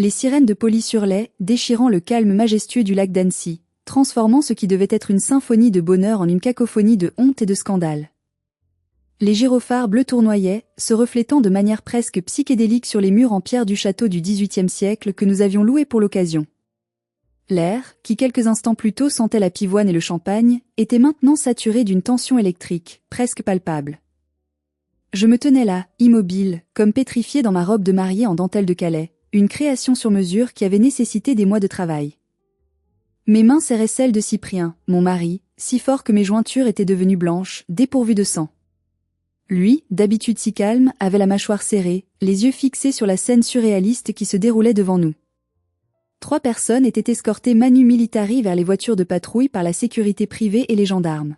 Les sirènes de police hurlaient, déchirant le calme majestueux du lac d'Annecy, transformant ce qui devait être une symphonie de bonheur en une cacophonie de honte et de scandale. Les gyrophares bleus tournoyaient, se reflétant de manière presque psychédélique sur les murs en pierre du château du XVIIIe siècle que nous avions loué pour l'occasion. L'air, qui quelques instants plus tôt sentait la pivoine et le champagne, était maintenant saturé d'une tension électrique, presque palpable. Je me tenais là, immobile, comme pétrifié dans ma robe de mariée en dentelle de Calais, une création sur mesure qui avait nécessité des mois de travail. Mes mains serraient celles de Cyprien, mon mari, si fort que mes jointures étaient devenues blanches, dépourvues de sang. Lui, d'habitude si calme, avait la mâchoire serrée, les yeux fixés sur la scène surréaliste qui se déroulait devant nous. 3 personnes étaient escortées manu militari vers les voitures de patrouille par la sécurité privée et les gendarmes.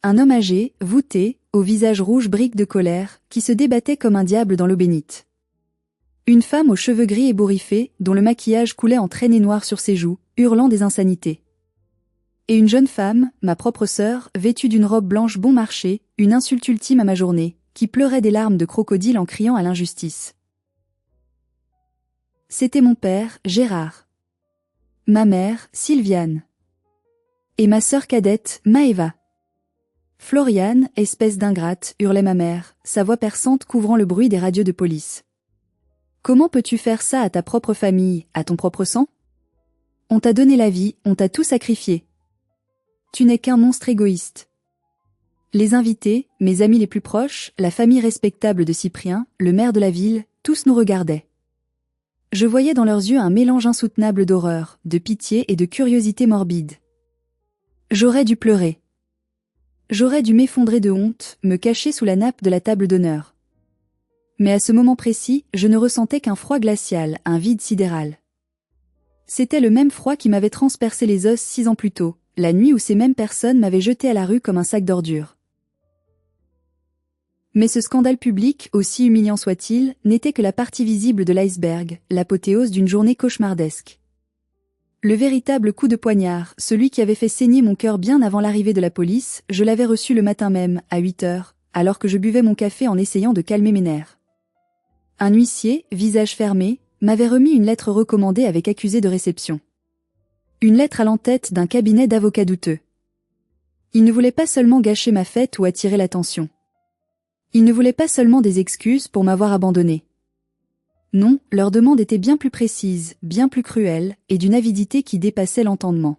Un homme âgé, voûté, au visage rouge brique de colère, qui se débattait comme un diable dans l'eau bénite. Une femme aux cheveux gris ébouriffés, dont le maquillage coulait en traînées noires sur ses joues, hurlant des insanités. Et une jeune femme, ma propre sœur, vêtue d'une robe blanche bon marché, une insulte ultime à ma journée, qui pleurait des larmes de crocodile en criant à l'injustice. C'était mon père, Gérard. Ma mère, Sylviane. Et ma sœur cadette, Maëva. Floriane, espèce d'ingrate, hurlait ma mère, sa voix perçante couvrant le bruit des radios de police. Comment peux-tu faire ça à ta propre famille, à ton propre sang? On t'a donné la vie, on t'a tout sacrifié. Tu n'es qu'un monstre égoïste. Les invités, mes amis les plus proches, la famille respectable de Cyprien, le maire de la ville, tous nous regardaient. Je voyais dans leurs yeux un mélange insoutenable d'horreur, de pitié et de curiosité morbide. J'aurais dû pleurer. J'aurais dû m'effondrer de honte, me cacher sous la nappe de la table d'honneur. Mais à ce moment précis, je ne ressentais qu'un froid glacial, un vide sidéral. C'était le même froid qui m'avait transpercé les os 6 ans plus tôt, la nuit où ces mêmes personnes m'avaient jeté à la rue comme un sac d'ordures. Mais ce scandale public, aussi humiliant soit-il, n'était que la partie visible de l'iceberg, l'apothéose d'une journée cauchemardesque. Le véritable coup de poignard, celui qui avait fait saigner mon cœur bien avant l'arrivée de la police, je l'avais reçu le matin même, à 8 heures, alors que je buvais mon café en essayant de calmer mes nerfs. Un huissier, visage fermé, m'avait remis une lettre recommandée avec accusé de réception. Une lettre à l'entête d'un cabinet d'avocats douteux. Il ne voulait pas seulement gâcher ma fête ou attirer l'attention. Il ne voulait pas seulement des excuses pour m'avoir abandonné. Non, leur demande était bien plus précise, bien plus cruelle, et d'une avidité qui dépassait l'entendement.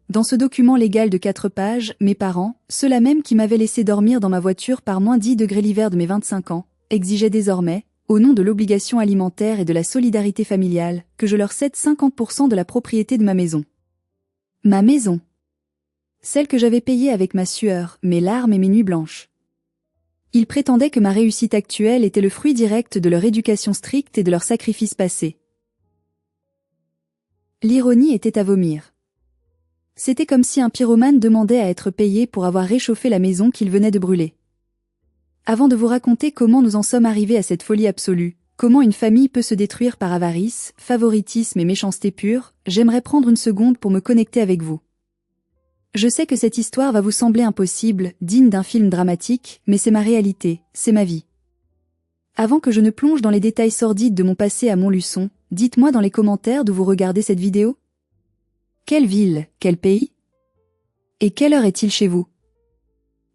Dans ce document légal de 4 pages, mes parents, ceux-là même qui m'avaient laissé dormir dans ma voiture par moins 10 degrés l'hiver de mes 25 ans, exigeaient désormais, au nom de l'obligation alimentaire et de la solidarité familiale, que je leur cède 50% de la propriété de ma maison. Ma maison. Celle que j'avais payée avec ma sueur, mes larmes et mes nuits blanches. Ils prétendaient que ma réussite actuelle était le fruit direct de leur éducation stricte et de leurs sacrifices passés. L'ironie était à vomir. C'était comme si un pyromane demandait à être payé pour avoir réchauffé la maison qu'il venait de brûler. Avant de vous raconter comment nous en sommes arrivés à cette folie absolue, comment une famille peut se détruire par avarice, favoritisme et méchanceté pure, j'aimerais prendre une seconde pour me connecter avec vous. Je sais que cette histoire va vous sembler impossible, digne d'un film dramatique, mais c'est ma réalité, c'est ma vie. Avant que je ne plonge dans les détails sordides de mon passé à Montluçon, dites-moi dans les commentaires d'où vous regardez cette vidéo. Quelle ville, quel pays? Et quelle heure est-il chez vous?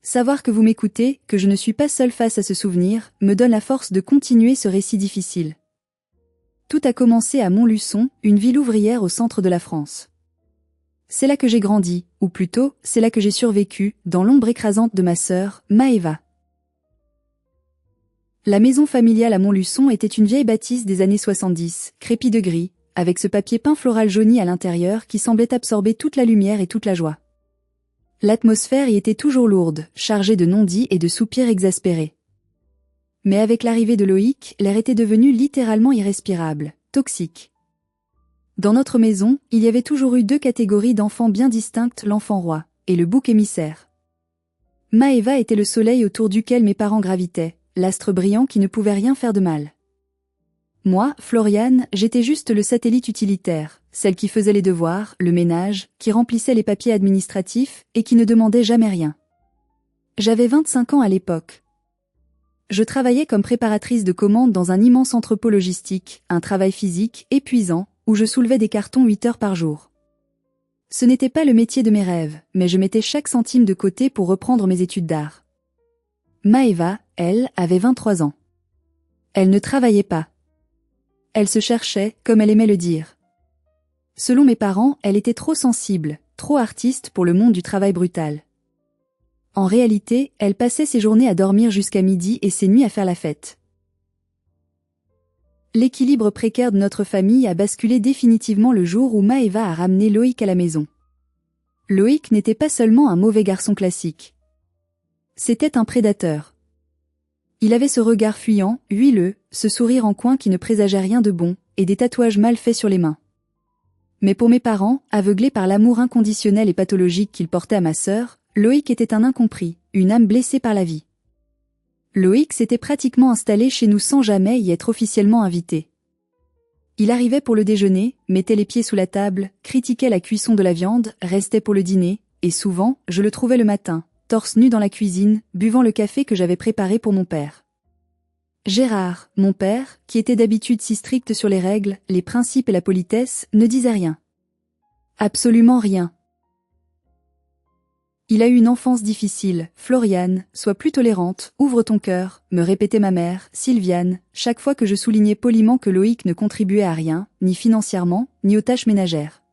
Savoir que vous m'écoutez, que je ne suis pas seule face à ce souvenir, me donne la force de continuer ce récit difficile. Tout a commencé à Montluçon, une ville ouvrière au centre de la France. C'est là que j'ai grandi, ou plutôt, c'est là que j'ai survécu, dans l'ombre écrasante de ma sœur, Maëva. La maison familiale à Montluçon était une vieille bâtisse des années 70, crépie de gris, avec ce papier peint floral jauni à l'intérieur qui semblait absorber toute la lumière et toute la joie. L'atmosphère y était toujours lourde, chargée de non-dits et de soupirs exaspérés. Mais avec l'arrivée de Loïc, l'air était devenu littéralement irrespirable, toxique. Dans notre maison, il y avait toujours eu 2 catégories d'enfants bien distinctes, l'enfant roi et le bouc émissaire. Maëva était le soleil autour duquel mes parents gravitaient, l'astre brillant qui ne pouvait rien faire de mal. Moi, Floriane, j'étais juste le satellite utilitaire, celle qui faisait les devoirs, le ménage, qui remplissait les papiers administratifs et qui ne demandait jamais rien. J'avais 25 ans à l'époque. Je travaillais comme préparatrice de commandes dans un immense entrepôt logistique, un travail physique, épuisant, où je soulevais des cartons 8 heures par jour. Ce n'était pas le métier de mes rêves, mais je mettais chaque centime de côté pour reprendre mes études d'art. Maëva, elle, avait 23 ans. Elle ne travaillait pas. Elle se cherchait, comme elle aimait le dire. Selon mes parents, elle était trop sensible, trop artiste pour le monde du travail brutal. En réalité, elle passait ses journées à dormir jusqu'à midi et ses nuits à faire la fête. L'équilibre précaire de notre famille a basculé définitivement le jour où Maëva a ramené Loïc à la maison. Loïc n'était pas seulement un mauvais garçon classique. C'était un prédateur. Il avait ce regard fuyant, huileux, ce sourire en coin qui ne présageait rien de bon, et des tatouages mal faits sur les mains. Mais pour mes parents, aveuglés par l'amour inconditionnel et pathologique qu'il portait à ma sœur, Loïc était un incompris, une âme blessée par la vie. Loïc s'était pratiquement installé chez nous sans jamais y être officiellement invité. Il arrivait pour le déjeuner, mettait les pieds sous la table, critiquait la cuisson de la viande, restait pour le dîner, et souvent, je le trouvais le matin, torse nu dans la cuisine, buvant le café que j'avais préparé pour mon père. Gérard, mon père, qui était d'habitude si strict sur les règles, les principes et la politesse, ne disait rien. Absolument rien. Il a eu une enfance difficile, Floriane, sois plus tolérante, ouvre ton cœur, me répétait ma mère, Sylviane, chaque fois que je soulignais poliment que Loïc ne contribuait à rien, ni financièrement, ni aux tâches ménagères.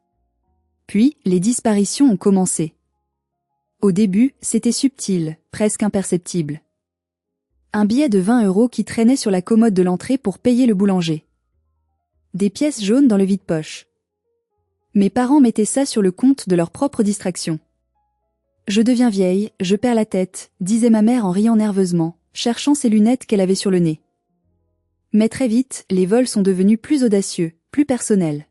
Puis, les disparitions ont commencé. Au début, c'était subtil, presque imperceptible. Un billet de 20 € qui traînait sur la commode de l'entrée pour payer le boulanger. Des pièces jaunes dans le vide-poche. Mes parents mettaient ça sur le compte de leur propre distraction. Je deviens vieille, je perds la tête, disait ma mère en riant nerveusement, cherchant ses lunettes qu'elle avait sur le nez. Mais très vite, les vols sont devenus plus audacieux, plus personnels.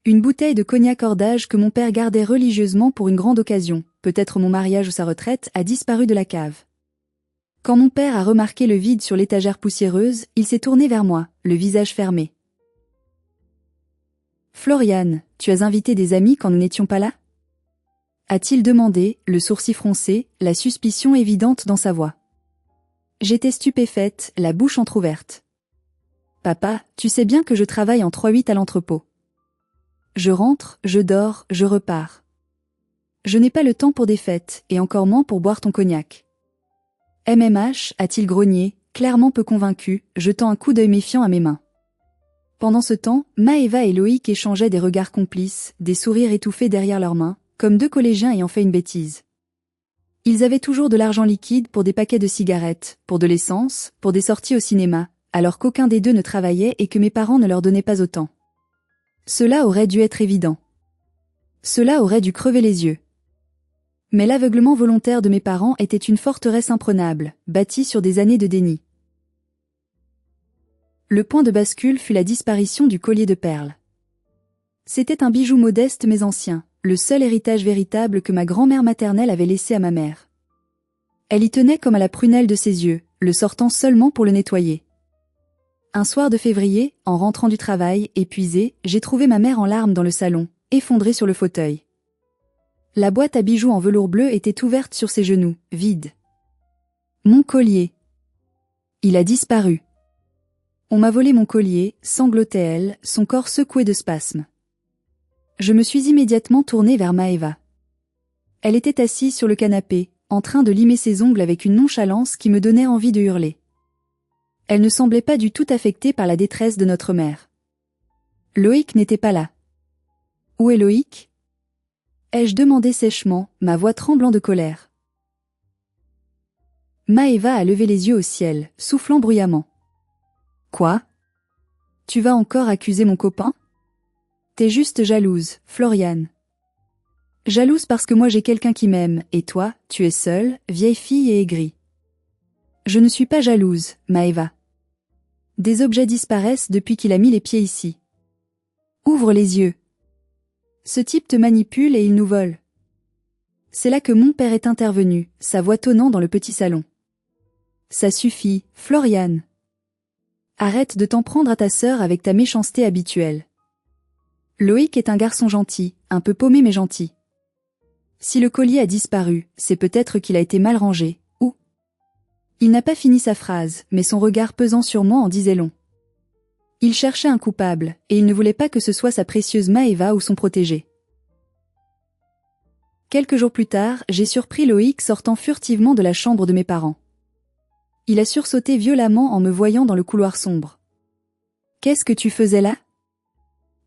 Une bouteille de cognac hors d'âge que mon père gardait religieusement pour une grande occasion, peut-être mon mariage ou sa retraite, a disparu de la cave. Quand mon père a remarqué le vide sur l'étagère poussiéreuse, il s'est tourné vers moi, le visage fermé. « Floriane, tu as invité des amis quand nous n'étions pas là ?» a-t-il demandé, le sourcil froncé, la suspicion évidente dans sa voix. J'étais stupéfaite, la bouche entr'ouverte. « Papa, tu sais bien que je travaille en 3-8 à l'entrepôt. Je rentre, je dors, je repars. Je n'ai pas le temps pour des fêtes, et encore moins pour boire ton cognac. » MMH, a-t-il grogné, clairement peu convaincu, jetant un coup d'œil méfiant à mes mains. Pendant ce temps, Maëva et Loïc échangeaient des regards complices, des sourires étouffés derrière leurs mains, comme deux collégiens ayant fait une bêtise. Ils avaient toujours de l'argent liquide pour des paquets de cigarettes, pour de l'essence, pour des sorties au cinéma, alors qu'aucun des deux ne travaillait et que mes parents ne leur donnaient pas autant. Cela aurait dû être évident. Cela aurait dû crever les yeux. Mais l'aveuglement volontaire de mes parents était une forteresse imprenable, bâtie sur des années de déni. Le point de bascule fut la disparition du collier de perles. C'était un bijou modeste mais ancien, le seul héritage véritable que ma grand-mère maternelle avait laissé à ma mère. Elle y tenait comme à la prunelle de ses yeux, le sortant seulement pour le nettoyer. Un soir de février, en rentrant du travail, épuisée, j'ai trouvé ma mère en larmes dans le salon, effondrée sur le fauteuil. La boîte à bijoux en velours bleu était ouverte sur ses genoux, vide. Mon collier. Il a disparu. On m'a volé mon collier, sanglotait-elle, son corps secoué de spasmes. Je me suis immédiatement tournée vers Maëva. Elle était assise sur le canapé, en train de limer ses ongles avec une nonchalance qui me donnait envie de hurler. Elle ne semblait pas du tout affectée par la détresse de notre mère. Loïc n'était pas là. Où est Loïc ? Ai-je demandé sèchement, ma voix tremblant de colère. Maëva a levé les yeux au ciel, soufflant bruyamment. Quoi ? Tu vas encore accuser mon copain ? T'es juste jalouse, Floriane. Jalouse parce que moi j'ai quelqu'un qui m'aime, et toi, tu es seule, vieille fille et aigrie. Je ne suis pas jalouse, Maëva. Des objets disparaissent depuis qu'il a mis les pieds ici. Ouvre les yeux. Ce type te manipule et il nous vole. C'est là que mon père est intervenu, sa voix tonnant dans le petit salon. Ça suffit, Floriane. Arrête de t'en prendre à ta sœur avec ta méchanceté habituelle. Loïc est un garçon gentil, un peu paumé mais gentil. Si le collier a disparu, c'est peut-être qu'il a été mal rangé, ou Il n'a pas fini sa phrase, mais son regard pesant sur moi en disait long. Il cherchait un coupable, et il ne voulait pas que ce soit sa précieuse Maëva ou son protégé. Quelques jours plus tard, j'ai surpris Loïc sortant furtivement de la chambre de mes parents. Il a sursauté violemment en me voyant dans le couloir sombre. « Qu'est-ce que tu faisais là ?»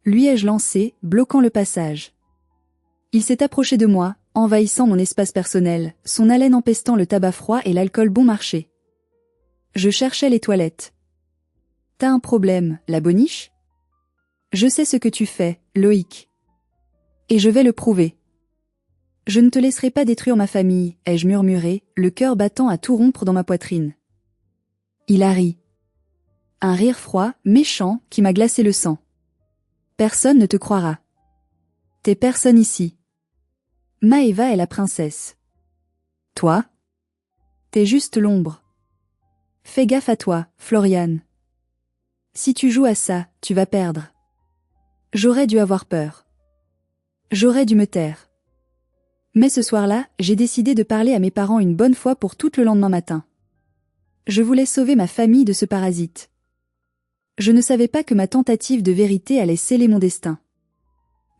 lui ai-je lancé, bloquant le passage. Il s'est approché de moi, envahissant mon espace personnel, son haleine empestant le tabac froid et l'alcool bon marché. Je cherchais les toilettes. « T'as un problème, la boniche ? Je sais ce que tu fais, Loïc. Et je vais le prouver. Je ne te laisserai pas détruire ma famille, ai-je murmuré, le cœur battant à tout rompre dans ma poitrine. Il a ri. Un rire froid, méchant, qui m'a glacé le sang. Personne ne te croira. T'es personne ici. Maëva est la princesse. Toi? T'es juste l'ombre. Fais gaffe à toi, Florian. Si tu joues à ça, tu vas perdre. J'aurais dû avoir peur. J'aurais dû me taire. Mais ce soir-là, j'ai décidé de parler à mes parents une bonne fois pour toutes le lendemain matin. Je voulais sauver ma famille de ce parasite. Je ne savais pas que ma tentative de vérité allait sceller mon destin.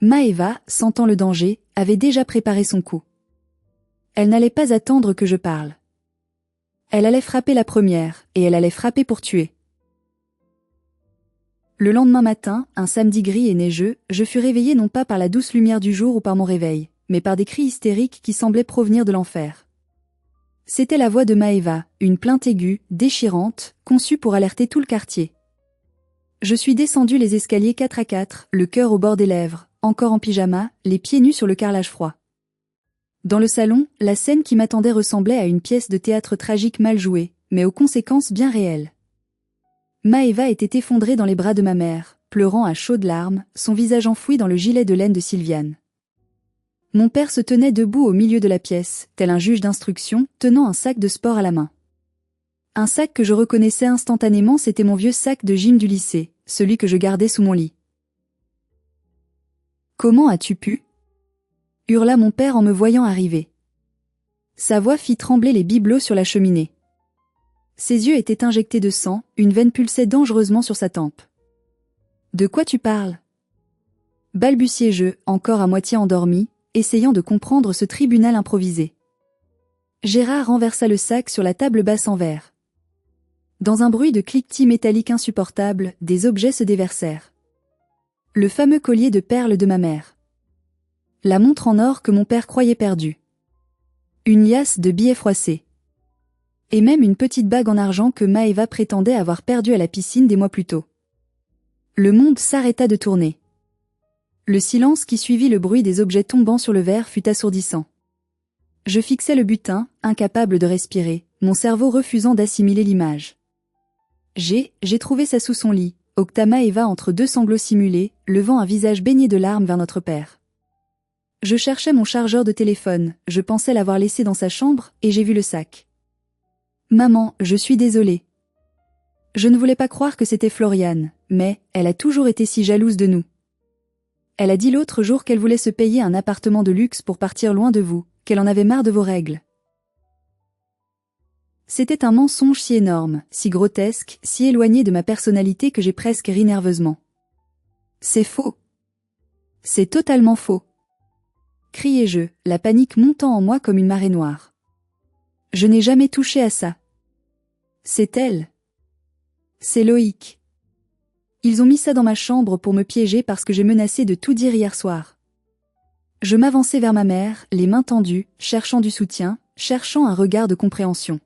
Maëva, sentant le danger, avait déjà préparé son coup. Elle n'allait pas attendre que je parle. Elle allait frapper la première, et elle allait frapper pour tuer. Le lendemain matin, un samedi gris et neigeux, je fus réveillé non pas par la douce lumière du jour ou par mon réveil, mais par des cris hystériques qui semblaient provenir de l'enfer. C'était la voix de Maëva, une plainte aiguë, déchirante, conçue pour alerter tout le quartier. Je suis descendu les escaliers 4 à 4, le cœur au bord des lèvres, encore en pyjama, les pieds nus sur le carrelage froid. Dans le salon, la scène qui m'attendait ressemblait à une pièce de théâtre tragique mal jouée, mais aux conséquences bien réelles. Maëva était effondrée dans les bras de ma mère, pleurant à chaudes larmes, son visage enfoui dans le gilet de laine de Sylviane. Mon père se tenait debout au milieu de la pièce, tel un juge d'instruction, tenant un sac de sport à la main. Un sac que je reconnaissais instantanément, c'était mon vieux sac de gym du lycée, celui que je gardais sous mon lit. « Comment as-tu pu ?» hurla mon père en me voyant arriver. Sa voix fit trembler les bibelots sur la cheminée. Ses yeux étaient injectés de sang, une veine pulsait dangereusement sur sa tempe. « De quoi tu parles ?» balbutiai-je, encore à moitié endormi, essayant de comprendre ce tribunal improvisé. Gérard renversa le sac sur la table basse en verre. Dans un bruit de cliquetis métallique insupportable, des objets se déversèrent. Le fameux collier de perles de ma mère. La montre en or que mon père croyait perdue. Une liasse de billets froissés. Et même une petite bague en argent que Maëva prétendait avoir perdue à la piscine des mois plus tôt. Le monde s'arrêta de tourner. Le silence qui suivit le bruit des objets tombant sur le verre fut assourdissant. Je fixais le butin, incapable de respirer, mon cerveau refusant d'assimiler l'image. J'ai trouvé ça sous son lit, octa Maëva entre deux sanglots simulés, levant un visage baigné de larmes vers notre père. Je cherchais mon chargeur de téléphone, je pensais l'avoir laissé dans sa chambre, et j'ai vu le sac. Maman, je suis désolée. Je ne voulais pas croire que c'était Floriane, mais elle a toujours été si jalouse de nous. Elle a dit l'autre jour qu'elle voulait se payer un appartement de luxe pour partir loin de vous, qu'elle en avait marre de vos règles. C'était un mensonge si énorme, si grotesque, si éloigné de ma personnalité que j'ai presque ri nerveusement. C'est faux. C'est totalement faux. Criai-je, la panique montant en moi comme une marée noire. Je n'ai jamais touché à ça. C'est elle. C'est Loïc. Ils ont mis ça dans ma chambre pour me piéger parce que j'ai menacé de tout dire hier soir. Je m'avançai vers ma mère, les mains tendues, cherchant du soutien, cherchant un regard de compréhension.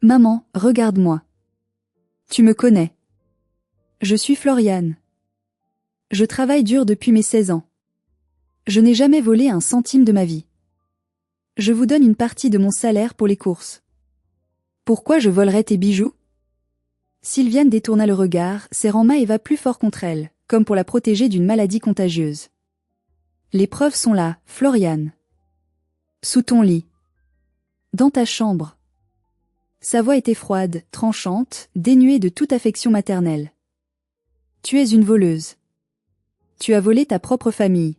Maman, regarde-moi. Tu me connais. Je suis Floriane. Je travaille dur depuis mes 16 ans. Je n'ai jamais volé un centime de ma vie. Je vous donne une partie de mon salaire pour les courses. Pourquoi je volerais tes bijoux ? Sylviane détourna le regard, serrant Maëva plus fort contre elle, comme pour la protéger d'une maladie contagieuse. Les preuves sont là, Floriane. Sous ton lit. Dans ta chambre. Sa voix était froide, tranchante, dénuée de toute affection maternelle. Tu es une voleuse. Tu as volé ta propre famille.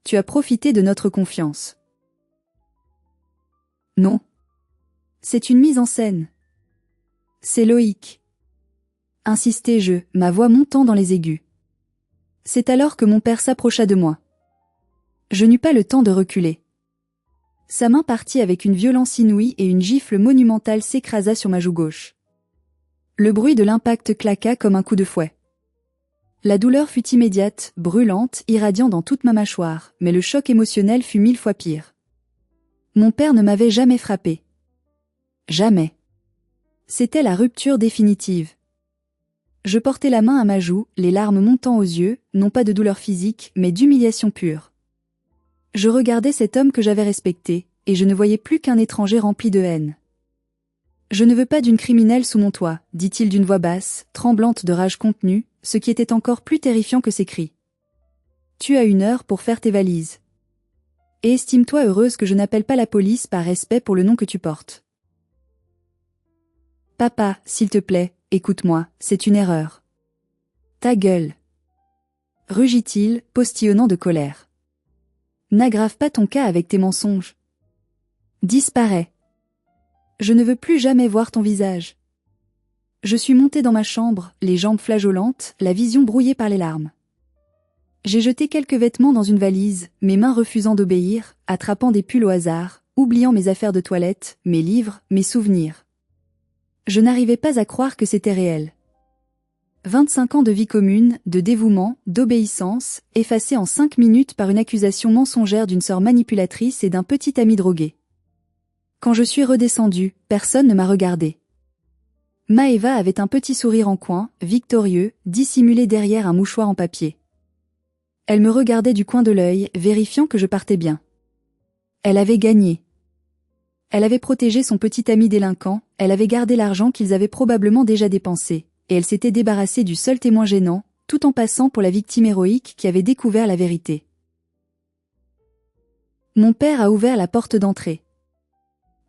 Tu as profité de notre confiance. Non. C'est une mise en scène. C'est Loïc. Insistai-je, ma voix montant dans les aigus. C'est alors que mon père s'approcha de moi. Je n'eus pas le temps de reculer. Sa main partit avec une violence inouïe et une gifle monumentale s'écrasa sur ma joue gauche. Le bruit de l'impact claqua comme un coup de fouet. La douleur fut immédiate, brûlante, irradiant dans toute ma mâchoire, mais le choc émotionnel fut 1000 fois pire. Mon père ne m'avait jamais frappé. Jamais. C'était la rupture définitive. Je portais la main à ma joue, les larmes montant aux yeux, non pas de douleur physique, mais d'humiliation pure. Je regardais cet homme que j'avais respecté, et je ne voyais plus qu'un étranger rempli de haine. « Je ne veux pas d'une criminelle sous mon toit », dit-il d'une voix basse, tremblante de rage contenue, ce qui était encore plus terrifiant que ses cris. « Tu as 1 heure pour faire tes valises. Et estime-toi heureuse que je n'appelle pas la police par respect pour le nom que tu portes. » « Papa, s'il te plaît, écoute-moi, c'est une erreur. »« Ta gueule !» rugit-il, postillonnant de colère. « N'aggrave pas ton cas avec tes mensonges. Disparais. Je ne veux plus jamais voir ton visage. » Je suis montée dans ma chambre, les jambes flageolantes, la vision brouillée par les larmes. J'ai jeté quelques vêtements dans une valise, mes mains refusant d'obéir, attrapant des pulls au hasard, oubliant mes affaires de toilette, mes livres, mes souvenirs. Je n'arrivais pas à croire que c'était réel. 25 ans de vie commune, de dévouement, d'obéissance, effacés en 5 minutes par une accusation mensongère d'une sœur manipulatrice et d'un petit ami drogué. Quand je suis redescendue, personne ne m'a regardé. Maëva avait un petit sourire en coin, victorieux, dissimulé derrière un mouchoir en papier. Elle me regardait du coin de l'œil, vérifiant que je partais bien. Elle avait gagné. Elle avait protégé son petit ami délinquant, elle avait gardé l'argent qu'ils avaient probablement déjà dépensé, et elle s'était débarrassée du seul témoin gênant, tout en passant pour la victime héroïque qui avait découvert la vérité. Mon père a ouvert la porte d'entrée.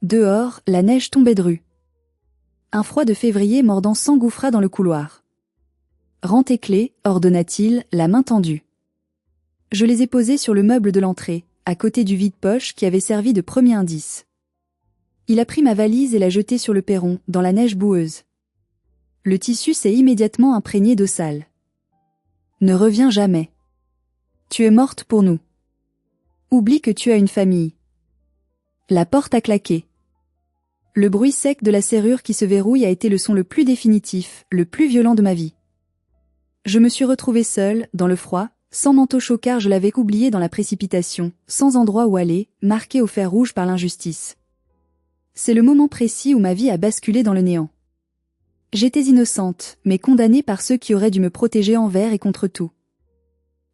Dehors, la neige tombait de rue. Un froid de février mordant s'engouffra dans le couloir. « Rends tes clés », ordonna-t-il, la main tendue. Je les ai posées sur le meuble de l'entrée, à côté du vide-poche qui avait servi de premier indice. Il a pris ma valise et l'a jetée sur le perron, dans la neige boueuse. Le tissu s'est immédiatement imprégné d'eau sale. « Ne reviens jamais. Tu es morte pour nous. Oublie que tu as une famille. » La porte a claqué. Le bruit sec de la serrure qui se verrouille a été le son le plus définitif, le plus violent de ma vie. Je me suis retrouvée seule, dans le froid, sans manteau chaud car je l'avais oublié dans la précipitation, sans endroit où aller, marquée au fer rouge par l'injustice. C'est le moment précis où ma vie a basculé dans le néant. J'étais innocente, mais condamnée par ceux qui auraient dû me protéger envers et contre tout.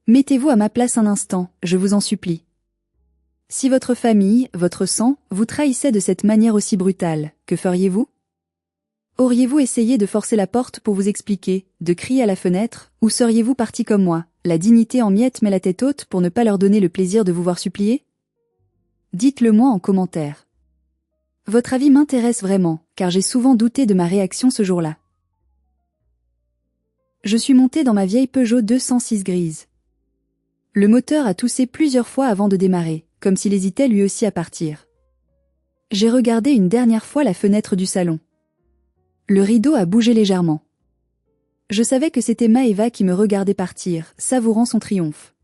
Mettez-vous à ma place un instant, je vous en supplie. Si votre famille, votre sang, vous trahissait de cette manière aussi brutale, que feriez-vous? Auriez-vous essayé de forcer la porte pour vous expliquer, de crier à la fenêtre, ou seriez-vous parti comme moi, la dignité en miettes mais la tête haute pour ne pas leur donner le plaisir de vous voir supplier? Dites-le moi en commentaire. Votre avis m'intéresse vraiment, car j'ai souvent douté de ma réaction ce jour-là. Je suis montée dans ma vieille Peugeot 206 grise. Le moteur a toussé plusieurs fois avant de démarrer, comme s'il hésitait lui aussi à partir. J'ai regardé une dernière fois la fenêtre du salon. Le rideau a bougé légèrement. Je savais que c'était Maëva qui me regardait partir, savourant son triomphe.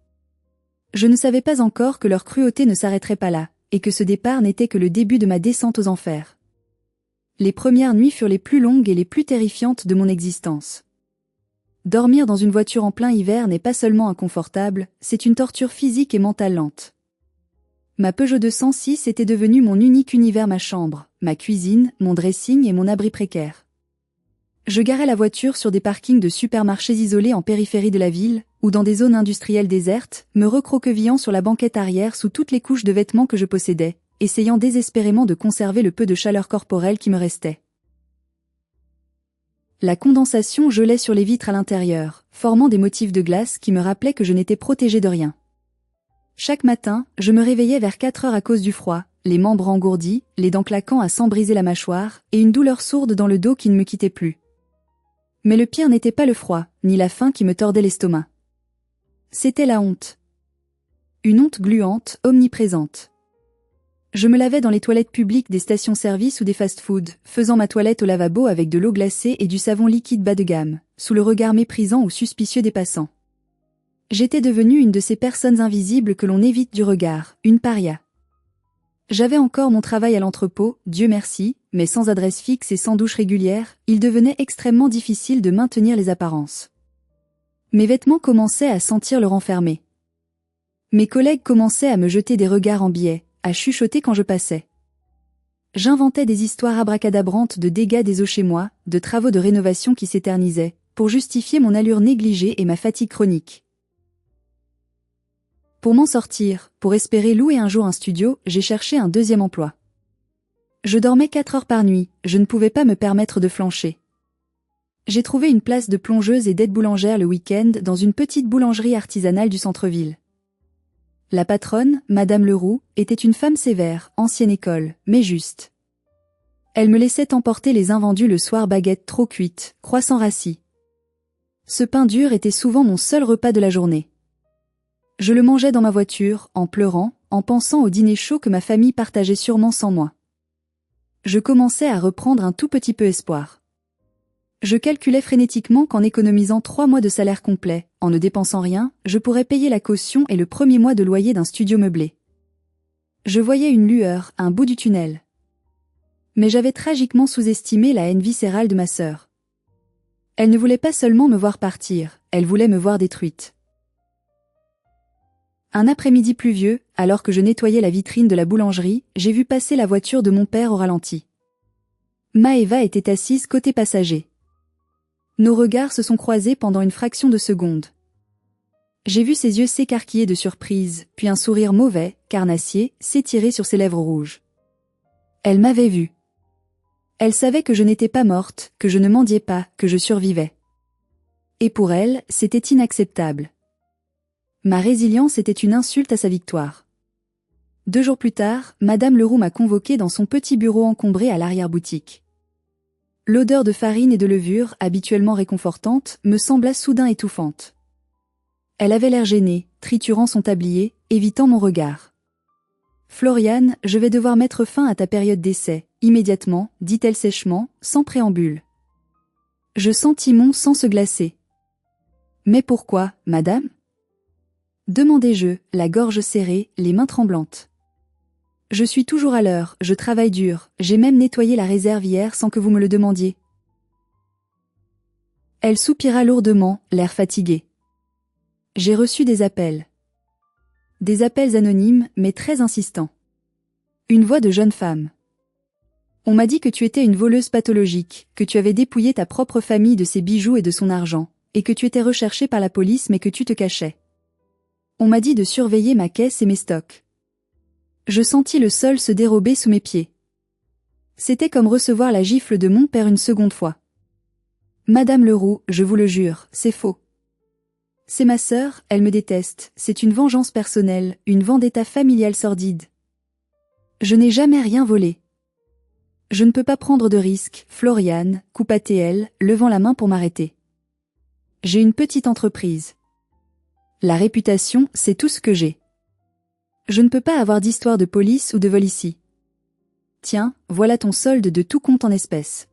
Je ne savais pas encore que leur cruauté ne s'arrêterait pas là, et que ce départ n'était que le début de ma descente aux enfers. Les premières nuits furent les plus longues et les plus terrifiantes de mon existence. Dormir dans une voiture en plein hiver n'est pas seulement inconfortable, c'est une torture physique et mentale lente. Ma Peugeot 206 était devenue mon unique univers, ma chambre, ma cuisine, mon dressing et mon abri précaire. Je garais la voiture sur des parkings de supermarchés isolés en périphérie de la ville, ou dans des zones industrielles désertes, me recroquevillant sur la banquette arrière sous toutes les couches de vêtements que je possédais, essayant désespérément de conserver le peu de chaleur corporelle qui me restait. La condensation gelait sur les vitres à l'intérieur, formant des motifs de glace qui me rappelaient que je n'étais protégée de rien. Chaque matin, je me réveillais vers 4 heures à cause du froid, les membres engourdis, les dents claquant à s'en briser la mâchoire, et une douleur sourde dans le dos qui ne me quittait plus. Mais le pire n'était pas le froid, ni la faim qui me tordait l'estomac. C'était la honte. Une honte gluante, omniprésente. Je me lavais dans les toilettes publiques des stations-service ou des fast-foods, faisant ma toilette au lavabo avec de l'eau glacée et du savon liquide bas de gamme, sous le regard méprisant ou suspicieux des passants. J'étais devenue une de ces personnes invisibles que l'on évite du regard, une paria. J'avais encore mon travail à l'entrepôt, Dieu merci, mais sans adresse fixe et sans douche régulière, il devenait extrêmement difficile de maintenir les apparences. Mes vêtements commençaient à sentir le renfermé. Mes collègues commençaient à me jeter des regards en biais, à chuchoter quand je passais. J'inventais des histoires abracadabrantes de dégâts des eaux chez moi, de travaux de rénovation qui s'éternisaient, pour justifier mon allure négligée et ma fatigue chronique. Pour m'en sortir, pour espérer louer un jour un studio, j'ai cherché un deuxième emploi. Je dormais 4 heures par nuit, je ne pouvais pas me permettre de flancher. J'ai trouvé une place de plongeuse et d'aide boulangère le week-end dans une petite boulangerie artisanale du centre-ville. La patronne, Madame Leroux, était une femme sévère, ancienne école, mais juste. Elle me laissait emporter les invendus le soir, baguettes trop cuites, croissants rassis. Ce pain dur était souvent mon seul repas de la journée. Je le mangeais dans ma voiture, en pleurant, en pensant au dîner chaud que ma famille partageait sûrement sans moi. Je commençais à reprendre un tout petit peu espoir. Je calculais frénétiquement qu'en économisant 3 mois de salaire complet, en ne dépensant rien, je pourrais payer la caution et le premier mois de loyer d'un studio meublé. Je voyais une lueur, un bout du tunnel. Mais j'avais tragiquement sous-estimé la haine viscérale de ma sœur. Elle ne voulait pas seulement me voir partir, elle voulait me voir détruite. Un après-midi pluvieux, alors que je nettoyais la vitrine de la boulangerie, j'ai vu passer la voiture de mon père au ralenti. Maëva était assise côté passager. Nos regards se sont croisés pendant une fraction de seconde. J'ai vu ses yeux s'écarquiller de surprise, puis un sourire mauvais, carnassier, s'étirer sur ses lèvres rouges. Elle m'avait vu. Elle savait que je n'étais pas morte, que je ne mendiais pas, que je survivais. Et pour elle, c'était inacceptable. Ma résilience était une insulte à sa victoire. 2 jours plus tard, Madame Leroux m'a convoquée dans son petit bureau encombré à l'arrière-boutique. L'odeur de farine et de levure, habituellement réconfortante, me sembla soudain étouffante. Elle avait l'air gênée, triturant son tablier, évitant mon regard. « Floriane, je vais devoir mettre fin à ta période d'essai, immédiatement, dit-elle sèchement, sans préambule. Je sentis mon sang se glacer. « Mais pourquoi, madame ?» demandai-je, la gorge serrée, les mains tremblantes. « Je suis toujours à l'heure, je travaille dur, j'ai même nettoyé la réserve hier sans que vous me le demandiez. » Elle soupira lourdement, l'air fatigué. J'ai reçu des appels. Des appels anonymes, mais très insistants. Une voix de jeune femme. On m'a dit que tu étais une voleuse pathologique, que tu avais dépouillé ta propre famille de ses bijoux et de son argent, et que tu étais recherchée par la police mais que tu te cachais. On m'a dit de surveiller ma caisse et mes stocks. Je sentis le sol se dérober sous mes pieds. C'était comme recevoir la gifle de mon père une seconde fois. Madame Leroux, je vous le jure, c'est faux. C'est ma sœur, elle me déteste, c'est une vengeance personnelle, une vendetta familiale sordide. Je n'ai jamais rien volé. Je ne peux pas prendre de risques, Floriane, coupa-t-elle, levant la main pour m'arrêter. J'ai une petite entreprise. La réputation, c'est tout ce que j'ai. Je ne peux pas avoir d'histoire de police ou de vol ici. Tiens, voilà ton solde de tout compte en espèces.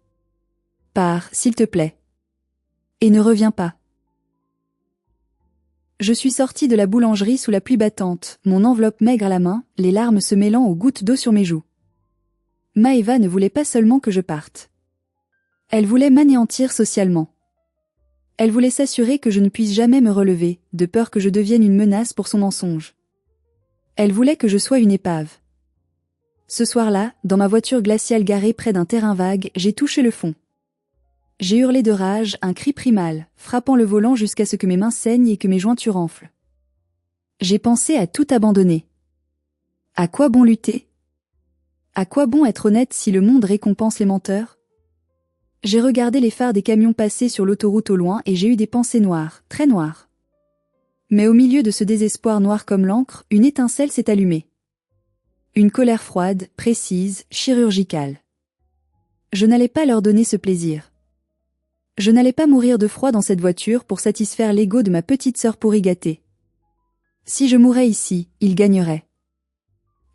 Pars, s'il te plaît. Et ne reviens pas. Je suis sortie de la boulangerie sous la pluie battante, mon enveloppe maigre à la main, les larmes se mêlant aux gouttes d'eau sur mes joues. Maëva ne voulait pas seulement que je parte. Elle voulait m'anéantir socialement. Elle voulait s'assurer que je ne puisse jamais me relever, de peur que je devienne une menace pour son mensonge. Elle voulait que je sois une épave. Ce soir-là, dans ma voiture glaciale garée près d'un terrain vague, j'ai touché le fond. J'ai hurlé de rage, un cri primal, frappant le volant jusqu'à ce que mes mains saignent et que mes jointures enflent. J'ai pensé à tout abandonner. À quoi bon lutter? À quoi bon être honnête si le monde récompense les menteurs? J'ai regardé les phares des camions passer sur l'autoroute au loin et j'ai eu des pensées noires, très noires. Mais au milieu de ce désespoir noir comme l'encre, une étincelle s'est allumée. Une colère froide, précise, chirurgicale. Je n'allais pas leur donner ce plaisir. Je n'allais pas mourir de froid dans cette voiture pour satisfaire l'ego de ma petite sœur pourri gâtée. Si je mourais ici, ils gagneraient.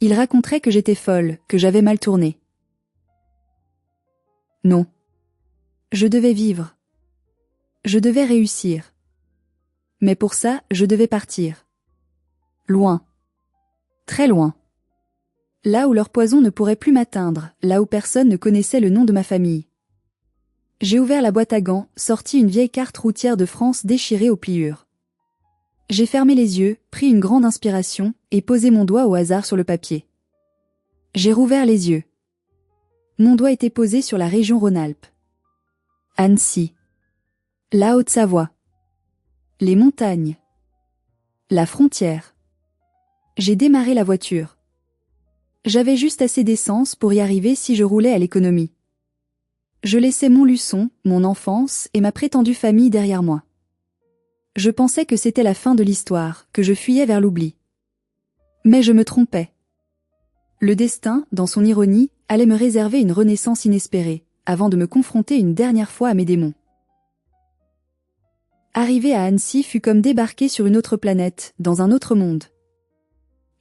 Il raconterait que j'étais folle, que j'avais mal tourné. Non. Je devais vivre. Je devais réussir. Mais pour ça, je devais partir. Loin. Très loin. Là où leur poison ne pourrait plus m'atteindre, là où personne ne connaissait le nom de ma famille. J'ai ouvert la boîte à gants, sorti une vieille carte routière de France déchirée aux pliures. J'ai fermé les yeux, pris une grande inspiration, et posé mon doigt au hasard sur le papier. J'ai rouvert les yeux. Mon doigt était posé sur la région Rhône-Alpes. Annecy. La Haute-Savoie. Les montagnes. La frontière. J'ai démarré la voiture. J'avais juste assez d'essence pour y arriver si je roulais à l'économie. Je laissais Montluçon, mon enfance et ma prétendue famille derrière moi. Je pensais que c'était la fin de l'histoire, que je fuyais vers l'oubli. Mais je me trompais. Le destin, dans son ironie, allait me réserver une renaissance inespérée, avant de me confronter une dernière fois à mes démons. Arriver à Annecy fut comme débarquer sur une autre planète, dans un autre monde.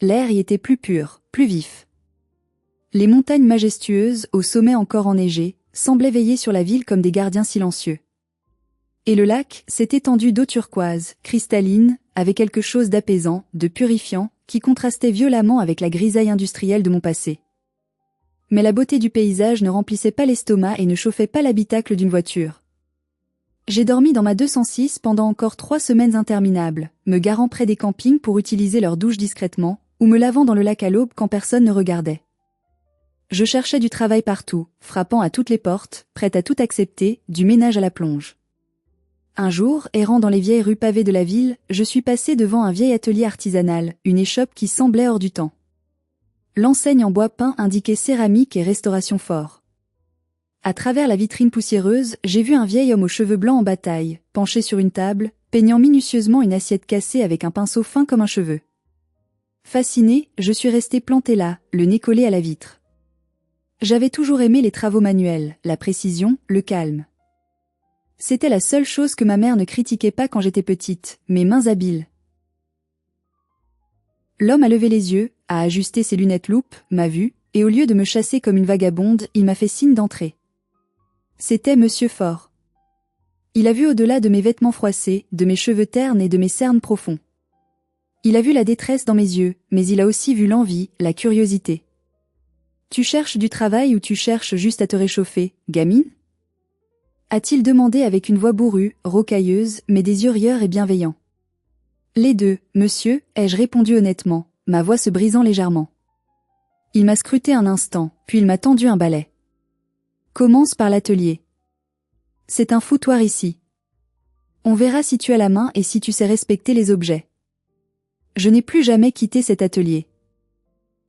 L'air y était plus pur, plus vif. Les montagnes majestueuses, au sommet encore enneigé, semblaient veiller sur la ville comme des gardiens silencieux. Et le lac, cette étendue d'eau turquoise, cristalline, avait quelque chose d'apaisant, de purifiant, qui contrastait violemment avec la grisaille industrielle de mon passé. Mais la beauté du paysage ne remplissait pas l'estomac et ne chauffait pas l'habitacle d'une voiture. J'ai dormi dans ma 206 pendant encore 3 semaines interminables, me garant près des campings pour utiliser leur douche discrètement, ou me lavant dans le lac à l'aube quand personne ne regardait. Je cherchais du travail partout, frappant à toutes les portes, prête à tout accepter, du ménage à la plonge. Un jour, errant dans les vieilles rues pavées de la ville, je suis passé devant un vieil atelier artisanal, une échoppe qui semblait hors du temps. L'enseigne en bois peint indiquait céramique et restauration fort. À travers la vitrine poussiéreuse, j'ai vu un vieil homme aux cheveux blancs en bataille, penché sur une table, peignant minutieusement une assiette cassée avec un pinceau fin comme un cheveu. Fasciné, je suis resté planté là, le nez collé à la vitre. J'avais toujours aimé les travaux manuels, la précision, le calme. C'était la seule chose que ma mère ne critiquait pas quand j'étais petite, mes mains habiles. L'homme a levé les yeux, a ajusté ses lunettes loupe, m'a vu, et au lieu de me chasser comme une vagabonde, il m'a fait signe d'entrer. C'était Monsieur Faure. Il a vu au-delà de mes vêtements froissés, de mes cheveux ternes et de mes cernes profonds. Il a vu la détresse dans mes yeux, mais il a aussi vu l'envie, la curiosité. Tu cherches du travail ou tu cherches juste à te réchauffer, gamine ? A-t-il demandé avec une voix bourrue, rocailleuse, mais des yeux rieurs et bienveillants. Les deux, monsieur, ai-je répondu honnêtement, ma voix se brisant légèrement. Il m'a scruté un instant, puis il m'a tendu un balai. Commence par l'atelier. C'est un foutoir ici. On verra si tu as la main et si tu sais respecter les objets. Je n'ai plus jamais quitté cet atelier.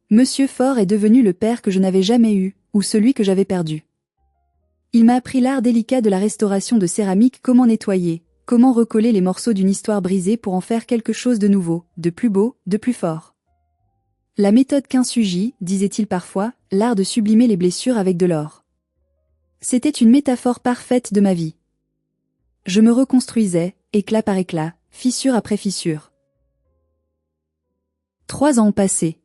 Monsieur Faure est devenu le père que je n'avais jamais eu, ou celui que j'avais perdu. Il m'a appris l'art délicat de la restauration de céramique, comment nettoyer, comment recoller les morceaux d'une histoire brisée pour en faire quelque chose de nouveau, de plus beau, de plus fort. La méthode Kintsugi, disait-il parfois, l'art de sublimer les blessures avec de l'or. C'était une métaphore parfaite de ma vie. Je me reconstruisais, éclat par éclat, fissure après fissure. 3 ans ont passé.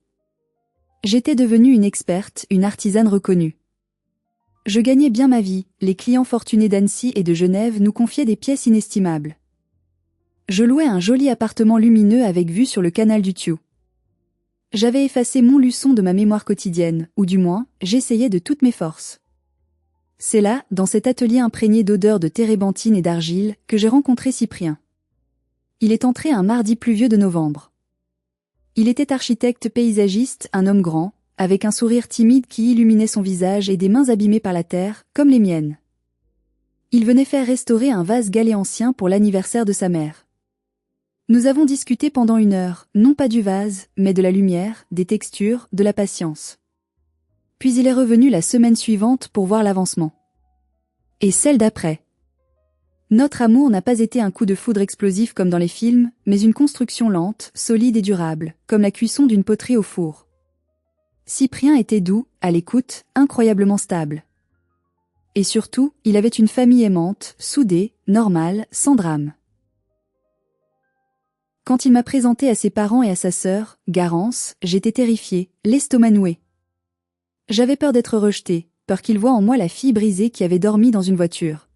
J'étais devenue une experte, une artisane reconnue. Je gagnais bien ma vie, les clients fortunés d'Annecy et de Genève nous confiaient des pièces inestimables. Je louais un joli appartement lumineux avec vue sur le canal du Thiou. J'avais effacé Montluçon de ma mémoire quotidienne, ou du moins, j'essayais de toutes mes forces. C'est là, dans cet atelier imprégné d'odeurs de térébenthine et d'argile, que j'ai rencontré Cyprien. Il est entré un mardi pluvieux de novembre. Il était architecte paysagiste, un homme grand, avec un sourire timide qui illuminait son visage et des mains abîmées par la terre, comme les miennes. Il venait faire restaurer un vase galéancien pour l'anniversaire de sa mère. Nous avons discuté pendant 1 heure, non pas du vase, mais de la lumière, des textures, de la patience. Puis il est revenu la semaine suivante pour voir l'avancement. Et celle d'après. Notre amour n'a pas été un coup de foudre explosif comme dans les films, mais une construction lente, solide et durable, comme la cuisson d'une poterie au four. Cyprien était doux, à l'écoute, incroyablement stable. Et surtout, il avait une famille aimante, soudée, normale, sans drame. Quand il m'a présenté à ses parents et à sa sœur, Garance, j'étais terrifiée, l'estomac noué. J'avais peur d'être rejetée, peur qu'il voie en moi la fille brisée qui avait dormi dans une voiture.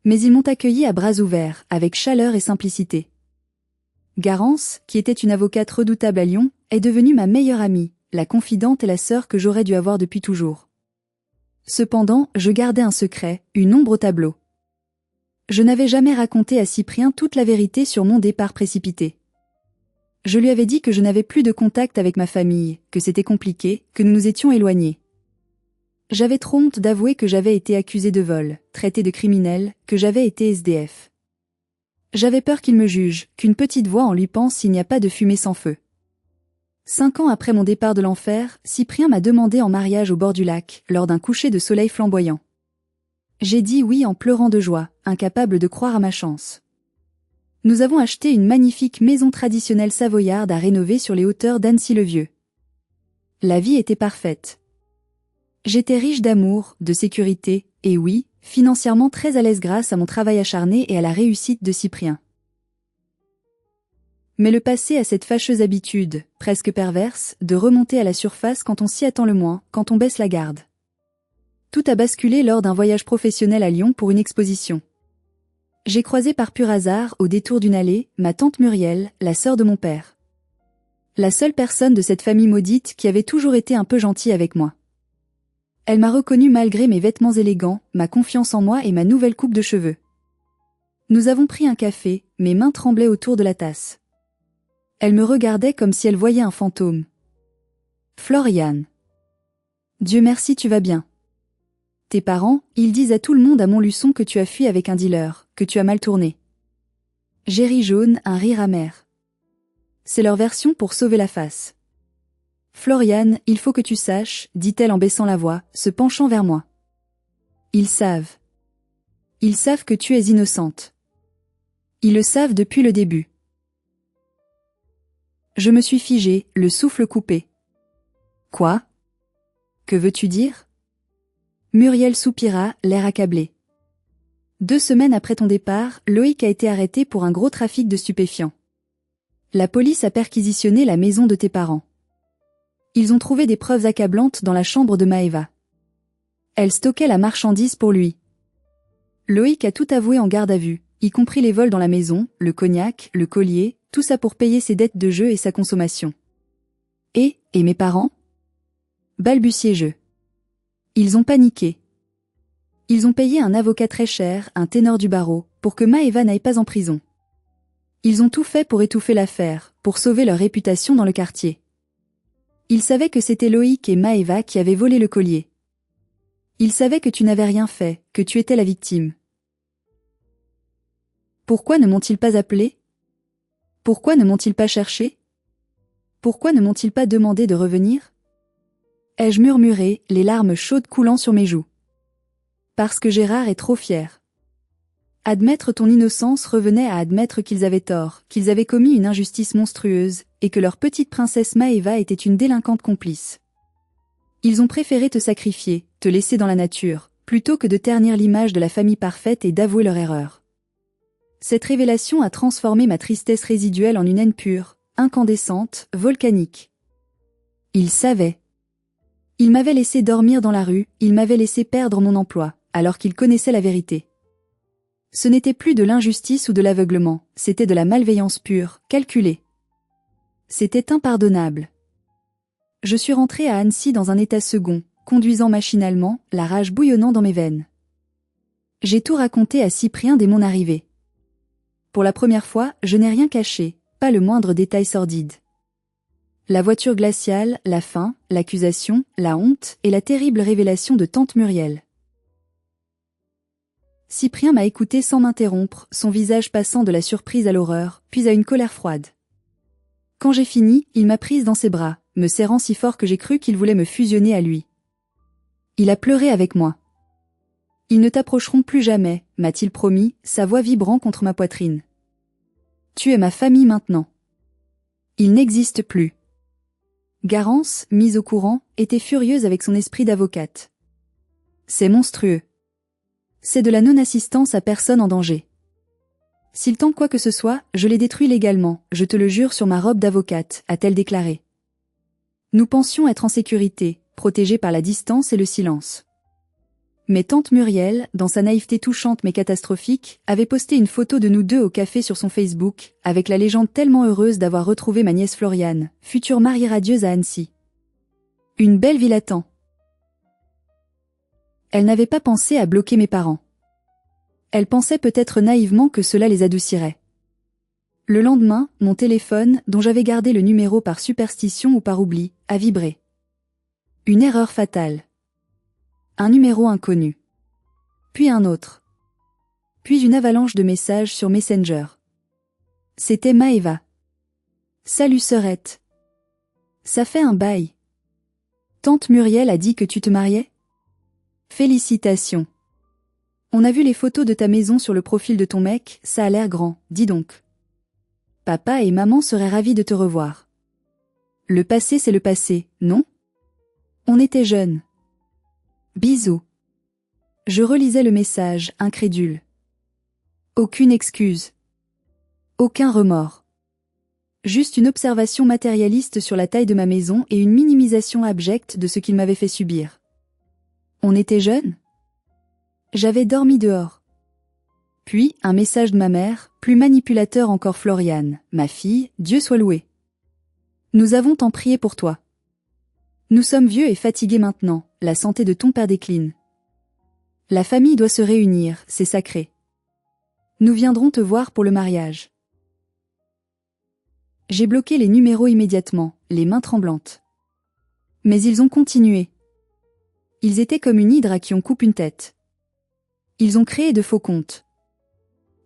Mais ils m'ont accueillie à bras ouverts, avec chaleur et simplicité. Garance, qui était une avocate redoutable à Lyon, est devenue ma meilleure amie, la confidente et la sœur que j'aurais dû avoir depuis toujours. Cependant, je gardais un secret, une ombre au tableau. Je n'avais jamais raconté à Cyprien toute la vérité sur mon départ précipité. Je lui avais dit que je n'avais plus de contact avec ma famille, que c'était compliqué, que nous nous étions éloignés. J'avais trop honte d'avouer que j'avais été accusée de vol, traitée de criminelle, que j'avais été SDF. J'avais peur qu'il me juge, qu'une petite voix en lui pense s'il n'y a pas de fumée sans feu. 5 ans après mon départ de l'enfer, Cyprien m'a demandé en mariage au bord du lac, lors d'un coucher de soleil flamboyant. J'ai dit oui en pleurant de joie, incapable de croire à ma chance. Nous avons acheté une magnifique maison traditionnelle savoyarde à rénover sur les hauteurs d'Annecy-le-Vieux. La vie était parfaite. J'étais riche d'amour, de sécurité, et oui, financièrement très à l'aise grâce à mon travail acharné et à la réussite de Cyprien. Mais le passé a cette fâcheuse habitude, presque perverse, de remonter à la surface quand on s'y attend le moins, quand on baisse la garde. Tout a basculé lors d'un voyage professionnel à Lyon pour une exposition. J'ai croisé par pur hasard, au détour d'une allée, ma tante Muriel, la sœur de mon père. La seule personne de cette famille maudite qui avait toujours été un peu gentille avec moi. Elle m'a reconnu malgré mes vêtements élégants, ma confiance en moi et ma nouvelle coupe de cheveux. Nous avons pris un café, mes mains tremblaient autour de la tasse. Elle me regardait comme si elle voyait un fantôme. Floriane. Dieu merci, tu vas bien. Tes parents, ils disent à tout le monde à Montluçon que tu as fui avec un dealer, que tu as mal tourné. J'ai ri jaune, un rire amer. C'est leur version pour sauver la face. Floriane, il faut que tu saches, dit-elle en baissant la voix, se penchant vers moi. Ils savent. Ils savent que tu es innocente. Ils le savent depuis le début. Je me suis figée, le souffle coupé. Quoi? Que veux-tu dire? Muriel soupira, l'air accablé. 2 semaines après ton départ, Loïc a été arrêté pour un gros trafic de stupéfiants. La police a perquisitionné la maison de tes parents. Ils ont trouvé des preuves accablantes dans la chambre de Maëva. Elle stockait la marchandise pour lui. Loïc a tout avoué en garde à vue, y compris les vols dans la maison, le cognac, le collier, tout ça pour payer ses dettes de jeu et sa consommation. Et mes parents? Balbutiai-je. Ils ont paniqué. Ils ont payé un avocat très cher, un ténor du barreau, pour que Maëva n'aille pas en prison. Ils ont tout fait pour étouffer l'affaire, pour sauver leur réputation dans le quartier. Ils savaient que c'était Loïc et Maëva qui avaient volé le collier. Ils savaient que tu n'avais rien fait, que tu étais la victime. Pourquoi ne m'ont-ils pas appelé? Pourquoi ne m'ont-ils pas cherché? Pourquoi ne m'ont-ils pas demandé de revenir? Ai-je murmuré, les larmes chaudes coulant sur mes joues. Parce que Gérard est trop fier. Admettre ton innocence revenait à admettre qu'ils avaient tort, qu'ils avaient commis une injustice monstrueuse, et que leur petite princesse Maëva était une délinquante complice. Ils ont préféré te sacrifier, te laisser dans la nature, plutôt que de ternir l'image de la famille parfaite et d'avouer leur erreur. Cette révélation a transformé ma tristesse résiduelle en une haine pure, incandescente, volcanique. Ils savaient. Ils m'avaient laissé dormir dans la rue, ils m'avaient laissé perdre mon emploi, alors qu'ils connaissaient la vérité. Ce n'était plus de l'injustice ou de l'aveuglement, c'était de la malveillance pure, calculée. C'était impardonnable. Je suis rentrée à Annecy dans un état second, conduisant machinalement, la rage bouillonnant dans mes veines. J'ai tout raconté à Cyprien dès mon arrivée. Pour la première fois, je n'ai rien caché, pas le moindre détail sordide. La voiture glaciale, la faim, l'accusation, la honte et la terrible révélation de tante Muriel. Cyprien m'a écouté sans m'interrompre, son visage passant de la surprise à l'horreur, puis à une colère froide. Quand j'ai fini, il m'a prise dans ses bras, me serrant si fort que j'ai cru qu'il voulait me fusionner à lui. Il a pleuré avec moi. Ils ne t'approcheront plus jamais, m'a-t-il promis, sa voix vibrant contre ma poitrine. Tu es ma famille maintenant. Il n'existe plus. Garance, mise au courant, était furieuse avec son esprit d'avocate. C'est monstrueux. C'est de la non-assistance à personne en danger. S'il tente quoi que ce soit, je les détruis légalement, je te le jure sur ma robe d'avocate, a-t-elle déclaré. Nous pensions être en sécurité, protégés par la distance et le silence. Mais tante Muriel, dans sa naïveté touchante mais catastrophique, avait posté une photo de nous deux au café sur son Facebook, avec la légende tellement heureuse d'avoir retrouvé ma nièce Floriane, future mariée radieuse à Annecy. Une belle vie l'attend. Elle n'avait pas pensé à bloquer mes parents. Elle pensait peut-être naïvement que cela les adoucirait. Le lendemain, mon téléphone, dont j'avais gardé le numéro par superstition ou par oubli, a vibré. Une erreur fatale. Un numéro inconnu. Puis un autre. Puis une avalanche de messages sur Messenger. C'était Maëva. Salut sœurette. Ça fait un bail. Tante Muriel a dit que tu te mariais? Félicitations. On a vu les photos de ta maison sur le profil de ton mec, ça a l'air grand, dis donc. Papa et maman seraient ravis de te revoir. Le passé c'est le passé, non? On était jeunes. Bisous. Je relisais le message, incrédule. Aucune excuse. Aucun remords. Juste une observation matérialiste sur la taille de ma maison et une minimisation abjecte de ce qu'il m'avait fait subir. On était jeunes? J'avais dormi dehors. Puis, un message de ma mère, plus manipulateur encore Floriane, ma fille, Dieu soit loué. Nous avons tant prié pour toi. Nous sommes vieux et fatigués maintenant, la santé de ton père décline. La famille doit se réunir, c'est sacré. Nous viendrons te voir pour le mariage. J'ai bloqué les numéros immédiatement, les mains tremblantes. Mais ils ont continué. Ils étaient comme une hydre à qui on coupe une tête. Ils ont créé de faux comptes.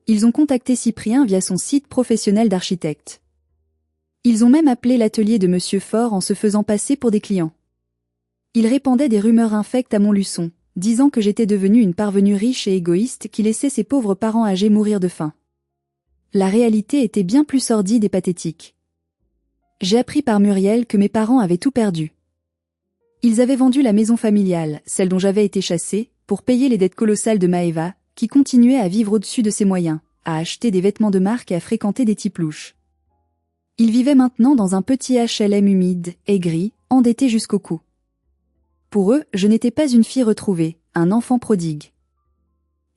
Ils ont contacté Cyprien via son site professionnel d'architecte. Ils ont même appelé l'atelier de Monsieur Faure en se faisant passer pour des clients. Ils répandaient des rumeurs infectes à Montluçon, disant que j'étais devenue une parvenue riche et égoïste qui laissait ses pauvres parents âgés mourir de faim. La réalité était bien plus sordide et pathétique. J'ai appris par Muriel que mes parents avaient tout perdu. Ils avaient vendu la maison familiale, celle dont j'avais été chassée, pour payer les dettes colossales de Maëva, qui continuait à vivre au-dessus de ses moyens, à acheter des vêtements de marque et à fréquenter des types louches. Ils vivaient maintenant dans un petit HLM humide, aigri, endetté jusqu'au cou. Pour eux, je n'étais pas une fille retrouvée, un enfant prodigue.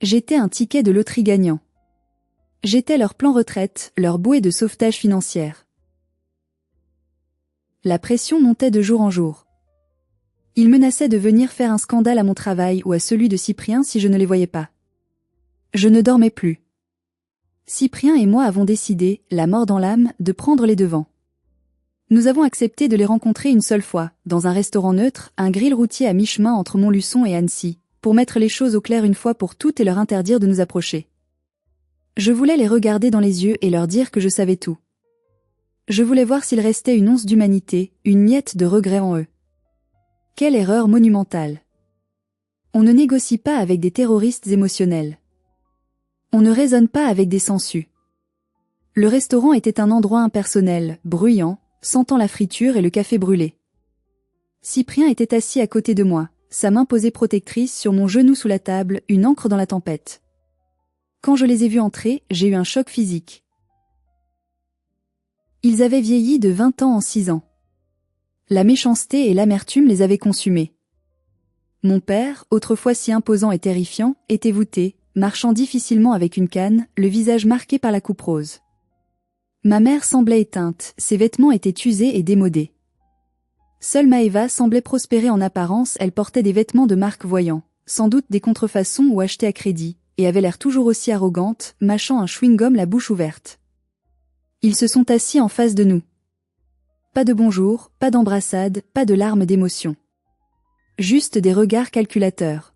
J'étais un ticket de loterie gagnant. J'étais leur plan retraite, leur bouée de sauvetage financière. La pression montait de jour en jour. Ils menaçaient de venir faire un scandale à mon travail ou à celui de Cyprien si je ne les voyais pas. Je ne dormais plus. Cyprien et moi avons décidé, la mort dans l'âme, de prendre les devants. Nous avons accepté de les rencontrer une seule fois, dans un restaurant neutre, un grill routier à mi-chemin entre Montluçon et Annecy, pour mettre les choses au clair une fois pour toutes et leur interdire de nous approcher. Je voulais les regarder dans les yeux et leur dire que je savais tout. Je voulais voir s'il restait une once d'humanité, une miette de regret en eux. Quelle erreur monumentale. On ne négocie pas avec des terroristes émotionnels. On ne raisonne pas avec des sangsues. Le restaurant était un endroit impersonnel, bruyant, sentant la friture et le café brûlé. Cyprien était assis à côté de moi, sa main posée protectrice sur mon genou sous la table, une encre dans la tempête. Quand je les ai vus entrer, j'ai eu un choc physique. Ils avaient vieilli de 20 ans en 6 ans. La méchanceté et l'amertume les avaient consumés. Mon père, autrefois si imposant et terrifiant, était voûté, marchant difficilement avec une canne, le visage marqué par la coupe rose. Ma mère semblait éteinte, ses vêtements étaient usés et démodés. Seule Maëva semblait prospérer en apparence, elle portait des vêtements de marque Voyant, sans doute des contrefaçons ou achetés à crédit, et avait l'air toujours aussi arrogante, mâchant un chewing-gum la bouche ouverte. Ils se sont assis en face de nous. Pas de bonjour, pas d'embrassade, pas de larmes d'émotion. Juste des regards calculateurs.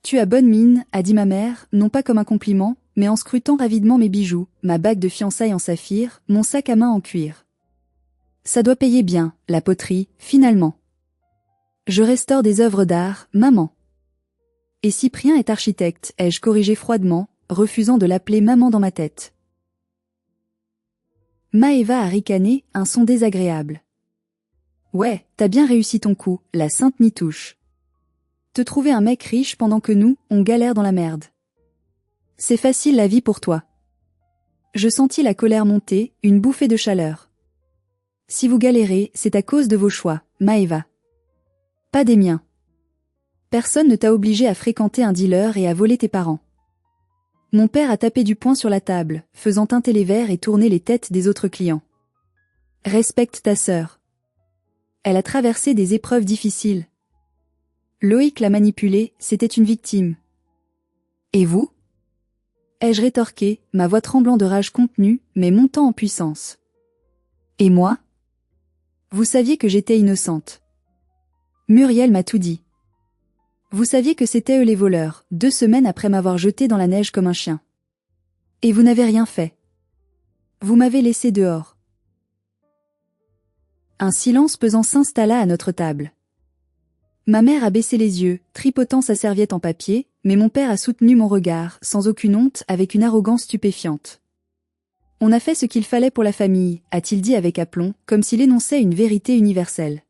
Tu as bonne mine, a dit ma mère, non pas comme un compliment, mais en scrutant avidement mes bijoux, ma bague de fiançailles en saphir, mon sac à main en cuir. Ça doit payer bien, la poterie, finalement. Je restaure des œuvres d'art, maman. Et Cyprien est architecte, ai-je corrigé froidement, refusant de l'appeler maman dans ma tête. Maëva a ricané, un son désagréable. Ouais, t'as bien réussi ton coup, la sainte nitouche. Te trouver un mec riche pendant que nous, on galère dans la merde. C'est facile la vie pour toi. Je sentis la colère monter, une bouffée de chaleur. Si vous galérez, c'est à cause de vos choix, Maeva. Pas des miens. Personne ne t'a obligé à fréquenter un dealer et à voler tes parents. Mon père a tapé du poing sur la table, faisant teinter les verres et tourner les têtes des autres clients. Respecte ta sœur. Elle a traversé des épreuves difficiles. Loïc l'a manipulée, c'était une victime. Et vous? Ai-je rétorqué, ma voix tremblant de rage contenue, mais montant en puissance. Et moi? Vous saviez que j'étais innocente. Muriel m'a tout dit. Vous saviez que c'était eux les voleurs, 2 semaines après m'avoir jeté dans la neige comme un chien. Et vous n'avez rien fait. Vous m'avez laissé dehors. Un silence pesant s'installa à notre table. Ma mère a baissé les yeux, tripotant sa serviette en papier, mais mon père a soutenu mon regard, sans aucune honte, avec une arrogance stupéfiante. On a fait ce qu'il fallait pour la famille, a-t-il dit avec aplomb, comme s'il énonçait une vérité universelle.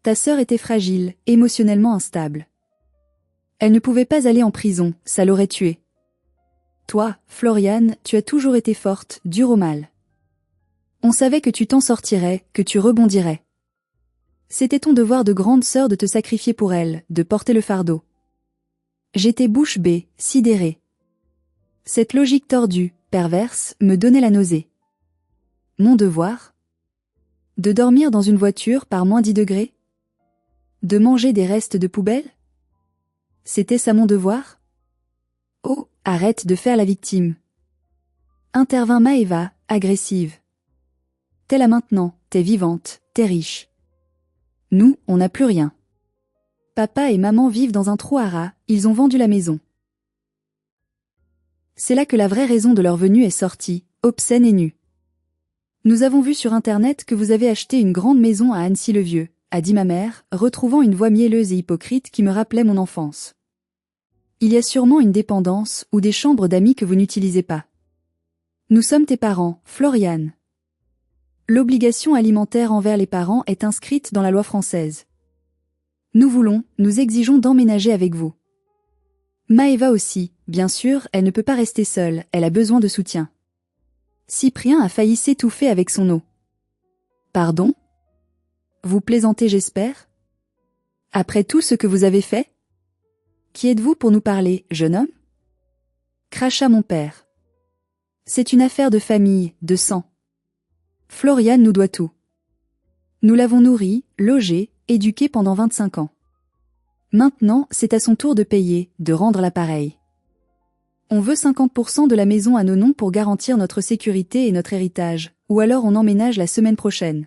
Ta sœur était fragile, émotionnellement instable. Elle ne pouvait pas aller en prison, ça l'aurait tuée. Toi, Floriane, tu as toujours été forte, dure au mal. On savait que tu t'en sortirais, que tu rebondirais. C'était ton devoir de grande sœur de te sacrifier pour elle, de porter le fardeau. J'étais bouche bée, sidérée. Cette logique tordue, perverse, me donnait la nausée. Mon devoir? De dormir dans une voiture par -10 degrés? De manger des restes de poubelle? C'était ça mon devoir? Oh, arrête de faire la victime. Intervint Maeva, agressive. T'es là maintenant, t'es vivante, t'es riche. Nous, on n'a plus rien. Papa et maman vivent dans un trou à rats, ils ont vendu la maison. C'est là que la vraie raison de leur venue est sortie, obscène et nue. Nous avons vu sur Internet que vous avez acheté une grande maison à Annecy-le-Vieux, a dit ma mère, retrouvant une voix mielleuse et hypocrite qui me rappelait mon enfance. Il y a sûrement une dépendance ou des chambres d'amis que vous n'utilisez pas. Nous sommes tes parents, Floriane. L'obligation alimentaire envers les parents est inscrite dans la loi française. Nous exigeons d'emménager avec vous. Maeva aussi, bien sûr, elle ne peut pas rester seule, elle a besoin de soutien. Cyprien a failli s'étouffer avec son eau. Pardon? Vous plaisantez, j'espère? Après tout ce que vous avez fait? Qui êtes-vous pour nous parler, jeune homme? Cracha mon père. C'est une affaire de famille, de sang. Floriane nous doit tout. Nous l'avons nourrie, logée, éduquée pendant 25 ans. Maintenant, c'est à son tour de payer, de rendre l'appareil. On veut 50% de la maison à nos noms pour garantir notre sécurité et notre héritage, ou alors on emménage la semaine prochaine.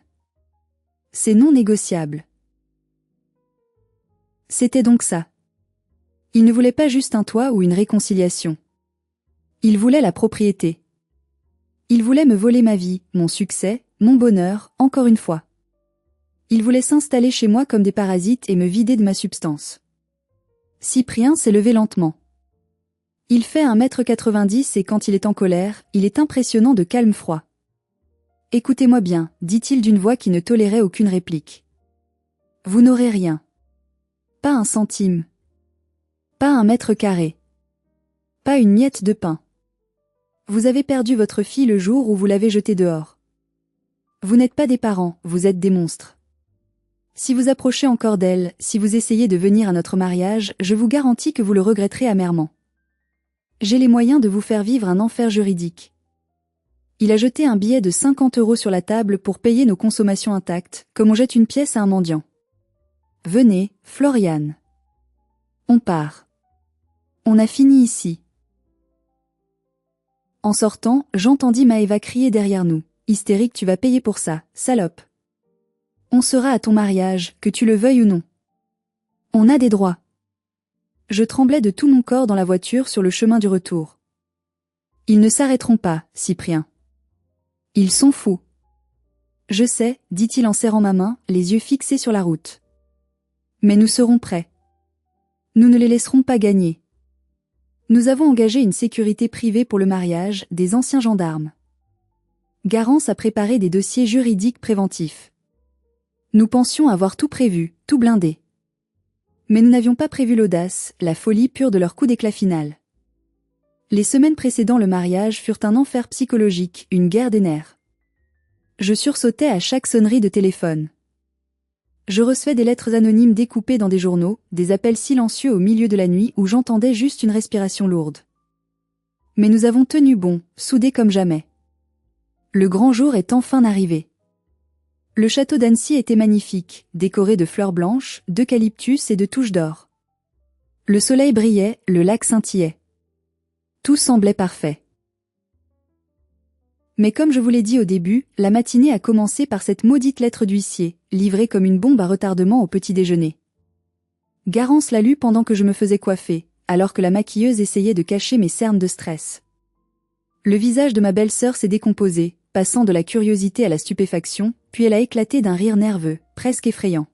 C'est non négociable. C'était donc ça. Il ne voulait pas juste un toit ou une réconciliation. Il voulait la propriété. Il voulait me voler ma vie, mon succès, mon bonheur, encore une fois. Il voulait s'installer chez moi comme des parasites et me vider de ma substance. Cyprien s'est levé lentement. Il fait 1,90 m et quand il est en colère, il est impressionnant de calme froid. Écoutez-moi bien, dit-il d'une voix qui ne tolérait aucune réplique. Vous n'aurez rien. Pas un centime. Pas 1 m². Pas une miette de pain. Vous avez perdu votre fille le jour où vous l'avez jetée dehors. Vous n'êtes pas des parents, vous êtes des monstres. Si vous approchez encore d'elle, si vous essayez de venir à notre mariage, je vous garantis que vous le regretterez amèrement. J'ai les moyens de vous faire vivre un enfer juridique. Il a jeté un billet de 50 € sur la table pour payer nos consommations intactes, comme on jette une pièce à un mendiant. Venez, Floriane. On part. On a fini ici. En sortant, j'entendis Maeva crier derrière nous. Hystérique, tu vas payer pour ça, salope. On sera à ton mariage, que tu le veuilles ou non. On a des droits. Je tremblais de tout mon corps dans la voiture sur le chemin du retour. Ils ne s'arrêteront pas, Cyprien. Ils sont fous. Je sais, dit-il en serrant ma main, les yeux fixés sur la route. Mais nous serons prêts. Nous ne les laisserons pas gagner. Nous avons engagé une sécurité privée pour le mariage, des anciens gendarmes. Garance a préparé des dossiers juridiques préventifs. Nous pensions avoir tout prévu, tout blindé. Mais nous n'avions pas prévu l'audace, la folie pure de leur coup d'éclat final. Les semaines précédant le mariage furent un enfer psychologique, une guerre des nerfs. Je sursautais à chaque sonnerie de téléphone. Je recevais des lettres anonymes découpées dans des journaux, des appels silencieux au milieu de la nuit où j'entendais juste une respiration lourde. Mais nous avons tenu bon, soudés comme jamais. Le grand jour est enfin arrivé. Le château d'Annecy était magnifique, décoré de fleurs blanches, d'eucalyptus et de touches d'or. Le soleil brillait, le lac scintillait. Tout semblait parfait. Mais comme je vous l'ai dit au début, la matinée a commencé par cette maudite lettre d'huissier, livrée comme une bombe à retardement au petit déjeuner. Garance l'a lue pendant que je me faisais coiffer, alors que la maquilleuse essayait de cacher mes cernes de stress. Le visage de ma belle-sœur s'est décomposé, passant de la curiosité à la stupéfaction, puis elle a éclaté d'un rire nerveux, presque effrayant.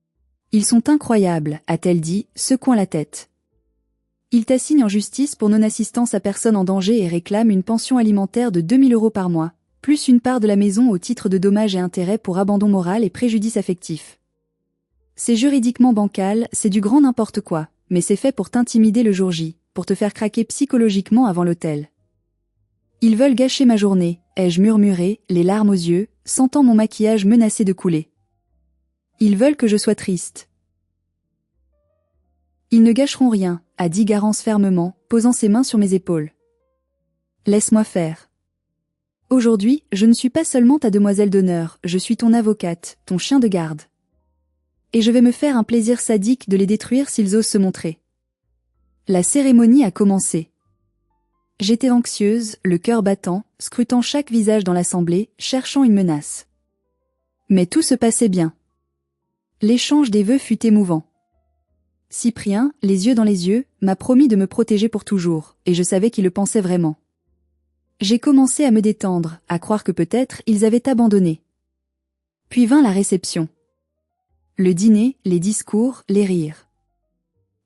« Ils sont incroyables », a-t-elle dit, secouant la tête. « Ils t'assignent en justice pour non-assistance à personne en danger et réclament une pension alimentaire de 2 000 € par mois, plus une part de la maison au titre de dommages et intérêts pour abandon moral et préjudice affectif. C'est juridiquement bancal, c'est du grand n'importe quoi, mais c'est fait pour t'intimider le jour J, pour te faire craquer psychologiquement avant l'hôtel. Ils veulent gâcher ma journée, ai-je murmuré, les larmes aux yeux, sentant mon maquillage menacé de couler. Ils veulent que je sois triste. Ils ne gâcheront rien, a dit Garance fermement, posant ses mains sur mes épaules. Laisse-moi faire. Aujourd'hui, je ne suis pas seulement ta demoiselle d'honneur, je suis ton avocate, ton chien de garde. Et je vais me faire un plaisir sadique de les détruire s'ils osent se montrer. La cérémonie a commencé. J'étais anxieuse, le cœur battant, scrutant chaque visage dans l'assemblée, cherchant une menace. Mais tout se passait bien. L'échange des vœux fut émouvant. Cyprien, les yeux dans les yeux, m'a promis de me protéger pour toujours, et je savais qu'il le pensait vraiment. J'ai commencé à me détendre, à croire que peut-être ils avaient abandonné. Puis vint la réception. Le dîner, les discours, les rires.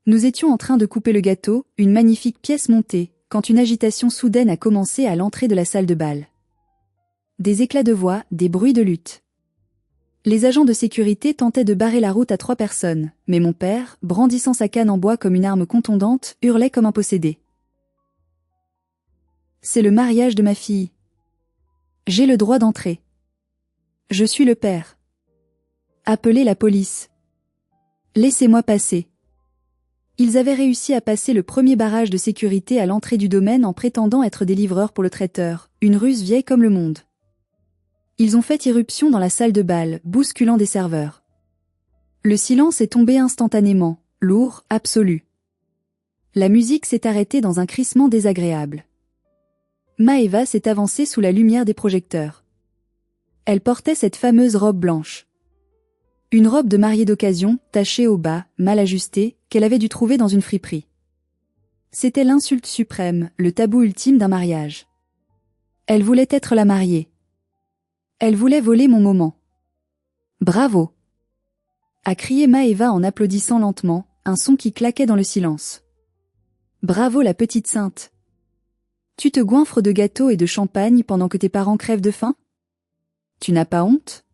Nous étions en train de couper le gâteau, une magnifique pièce montée, quand une agitation soudaine a commencé à l'entrée de la salle de bal. Des éclats de voix, des bruits de lutte. Les agents de sécurité tentaient de barrer la route à 3 personnes, mais mon père, brandissant sa canne en bois comme une arme contondante, hurlait comme un possédé. C'est le mariage de ma fille. J'ai le droit d'entrer. Je suis le père. Appelez la police. Laissez-moi passer. Ils avaient réussi à passer le premier barrage de sécurité à l'entrée du domaine en prétendant être des livreurs pour le traiteur, une ruse vieille comme le monde. Ils ont fait irruption dans la salle de bal, bousculant des serveurs. Le silence est tombé instantanément, lourd, absolu. La musique s'est arrêtée dans un crissement désagréable. Maëva s'est avancée sous la lumière des projecteurs. Elle portait cette fameuse robe blanche. Une robe de mariée d'occasion, tachée au bas, mal ajustée, qu'elle avait dû trouver dans une friperie. C'était l'insulte suprême, le tabou ultime d'un mariage. Elle voulait être la mariée. Elle voulait voler mon moment. Bravo! A crié Maëva en applaudissant lentement, un son qui claquait dans le silence. Bravo la petite sainte! Tu te goinfres de gâteaux et de champagne pendant que tes parents crèvent de faim? Tu n'as pas honte?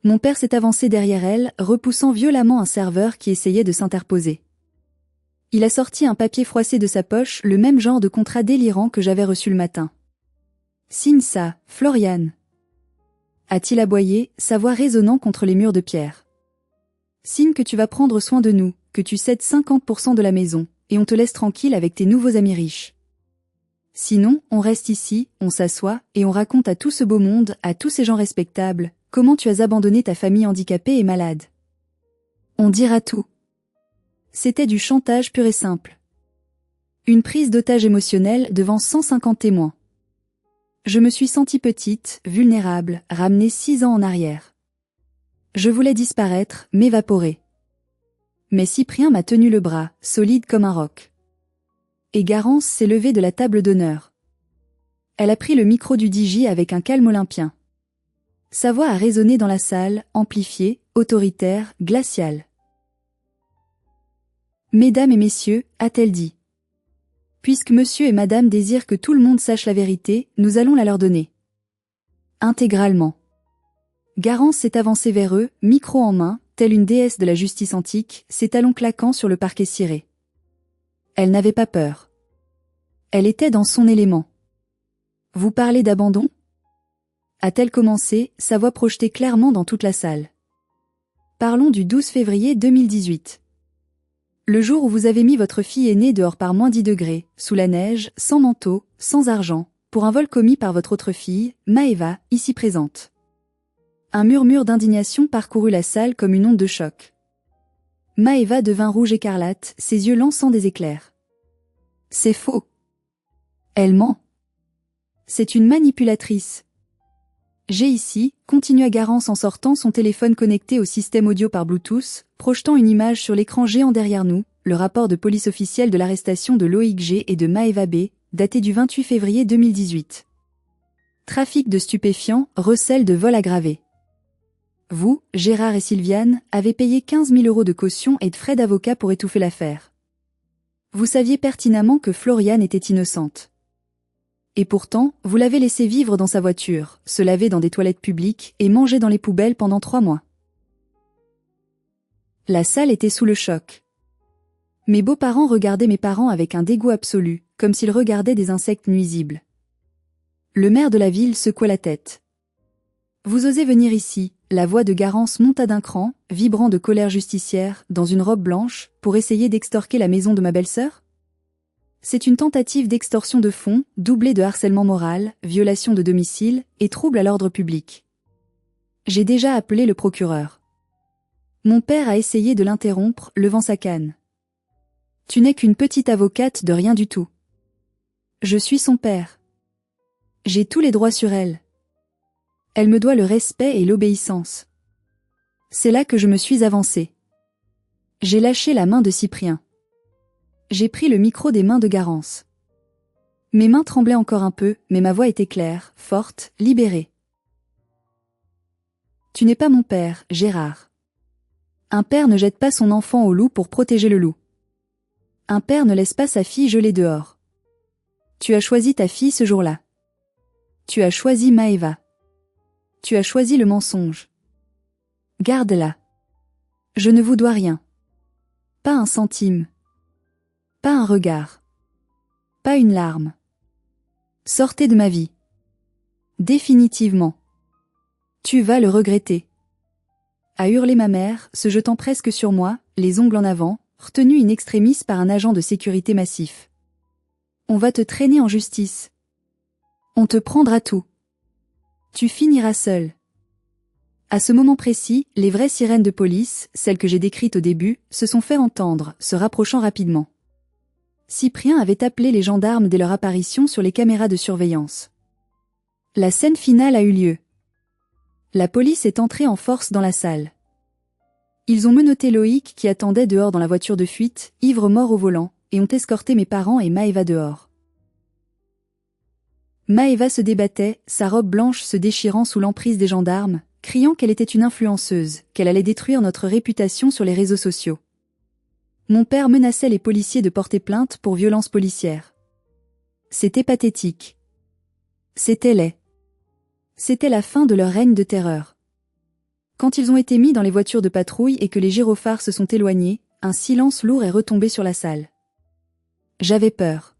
Mon père s'est avancé derrière elle, repoussant violemment un serveur qui essayait de s'interposer. Il a sorti un papier froissé de sa poche, le même genre de contrat délirant que j'avais reçu le matin. Signe ça, Florian. A-t-il aboyé, sa voix résonnant contre les murs de pierre. Signe que tu vas prendre soin de nous, que tu cèdes 50% de la maison, et on te laisse tranquille avec tes nouveaux amis riches. Sinon, on reste ici, on s'assoit, et on raconte à tout ce beau monde, à tous ces gens respectables, comment tu as abandonné ta famille handicapée et malade. On dira tout. C'était du chantage pur et simple. Une prise d'otage émotionnelle devant 150 témoins. Je me suis sentie petite, vulnérable, ramenée 6 ans en arrière. Je voulais disparaître, m'évaporer. Mais Cyprien m'a tenu le bras, solide comme un roc. Et Garance s'est levée de la table d'honneur. Elle a pris le micro du DJ avec un calme olympien. Sa voix a résonné dans la salle, amplifiée, autoritaire, glaciale. « Mesdames et messieurs, a-t-elle dit. Puisque monsieur et madame désirent que tout le monde sache la vérité, nous allons la leur donner. Intégralement. » Garance s'est avancée vers eux, micro en main, telle une déesse de la justice antique, ses talons claquant sur le parquet ciré. Elle n'avait pas peur. Elle était dans son élément. Vous parlez d'abandon? A-t-elle commencé, sa voix projetée clairement dans toute la salle. Parlons du 12 février 2018. Le jour où vous avez mis votre fille aînée dehors par -10 degrés, sous la neige, sans manteau, sans argent, pour un vol commis par votre autre fille, Maëva, ici présente. Un murmure d'indignation parcourut la salle comme une onde de choc. Maëva devint rouge écarlate, ses yeux lançant des éclairs. C'est faux. Elle ment. C'est une manipulatrice. J'ai ici, continua Garance en sortant son téléphone connecté au système audio par Bluetooth, projetant une image sur l'écran géant derrière nous, le rapport de police officiel de l'arrestation de Loïc G et de Maëva B, daté du 28 février 2018. Trafic de stupéfiants, recel de vol aggravé. Vous, Gérard et Sylviane, avez payé 15 000 € de caution et de frais d'avocat pour étouffer l'affaire. Vous saviez pertinemment que Floriane était innocente. Et pourtant, vous l'avez laissée vivre dans sa voiture, se laver dans des toilettes publiques et manger dans les poubelles pendant 3 mois. La salle était sous le choc. Mes beaux-parents regardaient mes parents avec un dégoût absolu, comme s'ils regardaient des insectes nuisibles. Le maire de la ville secoua la tête. Vous osez venir ici, la voix de Garance monta d'un cran, vibrant de colère justicière, dans une robe blanche, pour essayer d'extorquer la maison de ma belle-sœur? C'est une tentative d'extorsion de fonds, doublée de harcèlement moral, violation de domicile et trouble à l'ordre public. J'ai déjà appelé le procureur. Mon père a essayé de l'interrompre, levant sa canne. Tu n'es qu'une petite avocate de rien du tout. Je suis son père. J'ai tous les droits sur elle. Elle me doit le respect et l'obéissance. C'est là que je me suis avancée. J'ai lâché la main de Cyprien. J'ai pris le micro des mains de Garance. Mes mains tremblaient encore un peu, mais ma voix était claire, forte, libérée. Tu n'es pas mon père, Gérard. Un père ne jette pas son enfant au loup pour protéger le loup. Un père ne laisse pas sa fille gelée dehors. Tu as choisi ta fille ce jour-là. Tu as choisi Maëva. Tu as choisi le mensonge. Garde-la. Je ne vous dois rien. Pas un centime. Pas un regard. Pas une larme. Sortez de ma vie. Définitivement. Tu vas le regretter. A hurlé ma mère, se jetant presque sur moi, les ongles en avant, retenue in extremis par un agent de sécurité massif. On va te traîner en justice. On te prendra tout. Tu finiras seul. À ce moment précis, les vraies sirènes de police, celles que j'ai décrites au début, se sont fait entendre, se rapprochant rapidement. Cyprien avait appelé les gendarmes dès leur apparition sur les caméras de surveillance. La scène finale a eu lieu. La police est entrée en force dans la salle. Ils ont menotté Loïc qui attendait dehors dans la voiture de fuite, ivre mort au volant, et ont escorté mes parents et Maëva dehors. Maëva se débattait, sa robe blanche se déchirant sous l'emprise des gendarmes, criant qu'elle était une influenceuse, qu'elle allait détruire notre réputation sur les réseaux sociaux. Mon père menaçait les policiers de porter plainte pour violence policière. C'était pathétique. C'était laid. C'était la fin de leur règne de terreur. Quand ils ont été mis dans les voitures de patrouille et que les gyrophares se sont éloignés, un silence lourd est retombé sur la salle. J'avais peur.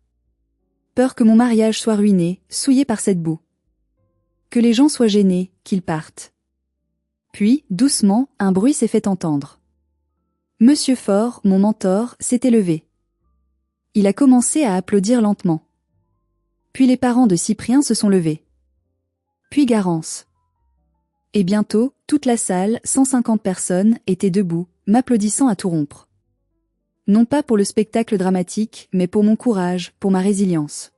Peur que mon mariage soit ruiné, souillé par cette boue. Que les gens soient gênés, qu'ils partent. Puis, doucement, un bruit s'est fait entendre. Monsieur Faure, mon mentor, s'était levé. Il a commencé à applaudir lentement. Puis les parents de Cyprien se sont levés. Puis Garance. Et bientôt, toute la salle, 150 personnes, était debout, m'applaudissant à tout rompre. Non pas pour le spectacle dramatique, mais pour mon courage, pour ma résilience.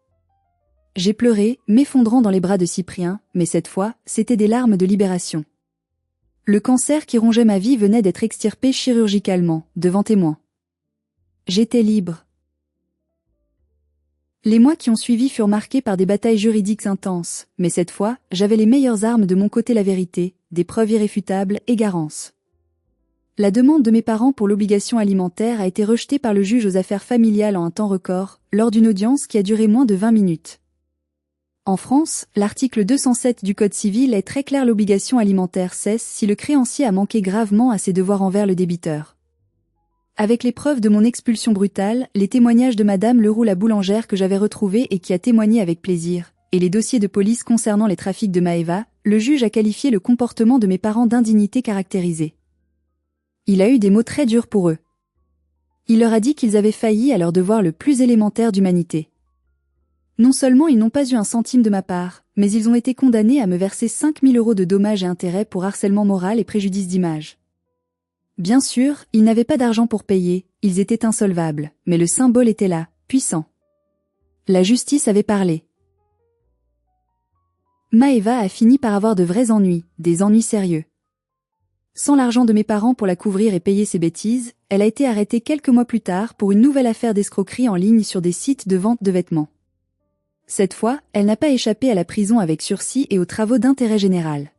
J'ai pleuré, m'effondrant dans les bras de Cyprien, mais cette fois, c'était des larmes de libération. Le cancer qui rongeait ma vie venait d'être extirpé chirurgicalement, devant témoins. J'étais libre. Les mois qui ont suivi furent marqués par des batailles juridiques intenses, mais cette fois, j'avais les meilleures armes de mon côté, la vérité, des preuves irréfutables et Garance. La demande de mes parents pour l'obligation alimentaire a été rejetée par le juge aux affaires familiales en un temps record, lors d'une audience qui a duré moins de 20 minutes. En France, l'article 207 du Code civil est très clair: l'obligation alimentaire cesse si le créancier a manqué gravement à ses devoirs envers le débiteur. Avec les preuves de mon expulsion brutale, les témoignages de Madame Leroux la boulangère que j'avais retrouvée et qui a témoigné avec plaisir, et les dossiers de police concernant les trafics de Maeva, le juge a qualifié le comportement de mes parents d'indignité caractérisée. Il a eu des mots très durs pour eux. Il leur a dit qu'ils avaient failli à leur devoir le plus élémentaire d'humanité. Non seulement ils n'ont pas eu un centime de ma part, mais ils ont été condamnés à me verser 5 000 € de dommages et intérêts pour harcèlement moral et préjudice d'image. Bien sûr, ils n'avaient pas d'argent pour payer, ils étaient insolvables, mais le symbole était là, puissant. La justice avait parlé. Maeva a fini par avoir de vrais ennuis, des ennuis sérieux. Sans l'argent de mes parents pour la couvrir et payer ses bêtises, elle a été arrêtée quelques mois plus tard pour une nouvelle affaire d'escroquerie en ligne sur des sites de vente de vêtements. Cette fois, elle n'a pas échappé à la prison avec sursis et aux travaux d'intérêt général.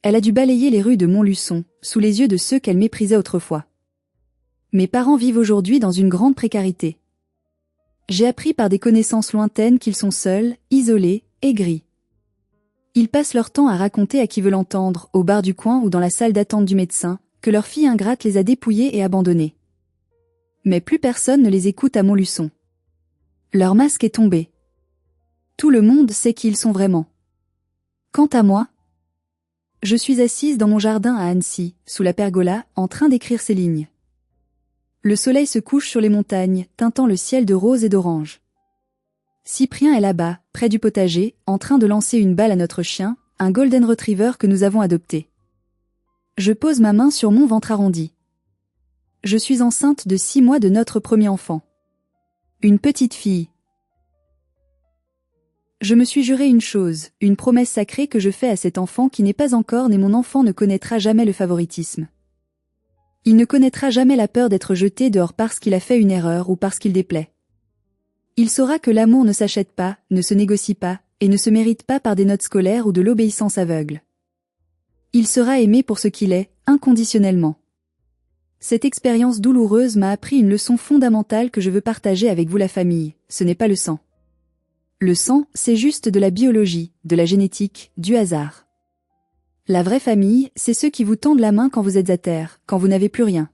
Elle a dû balayer les rues de Montluçon, sous les yeux de ceux qu'elle méprisait autrefois. Mes parents vivent aujourd'hui dans une grande précarité. J'ai appris par des connaissances lointaines qu'ils sont seuls, isolés, aigris. Ils passent leur temps à raconter à qui veut l'entendre, au bar du coin ou dans la salle d'attente du médecin, que leur fille ingrate les a dépouillés et abandonnés. Mais plus personne ne les écoute à Montluçon. Leur masque est tombé. Tout le monde sait qui ils sont vraiment. Quant à moi, je suis assise dans mon jardin à Annecy, sous la pergola, en train d'écrire ces lignes. Le soleil se couche sur les montagnes, teintant le ciel de rose et d'orange. Cyprien est là-bas, près du potager, en train de lancer une balle à notre chien, un golden retriever que nous avons adopté. Je pose ma main sur mon ventre arrondi. Je suis enceinte de 6 mois de notre premier enfant. Une petite fille. Je me suis juré une chose, une promesse sacrée que je fais à cet enfant qui n'est pas encore né. Mon enfant ne connaîtra jamais le favoritisme. Il ne connaîtra jamais la peur d'être jeté dehors parce qu'il a fait une erreur ou parce qu'il déplaît. Il saura que l'amour ne s'achète pas, ne se négocie pas, et ne se mérite pas par des notes scolaires ou de l'obéissance aveugle. Il sera aimé pour ce qu'il est, inconditionnellement. Cette expérience douloureuse m'a appris une leçon fondamentale que je veux partager avec vous la famille, ce n'est pas le sang. Le sang, c'est juste de la biologie, de la génétique, du hasard. La vraie famille, c'est ceux qui vous tendent la main quand vous êtes à terre, quand vous n'avez plus rien.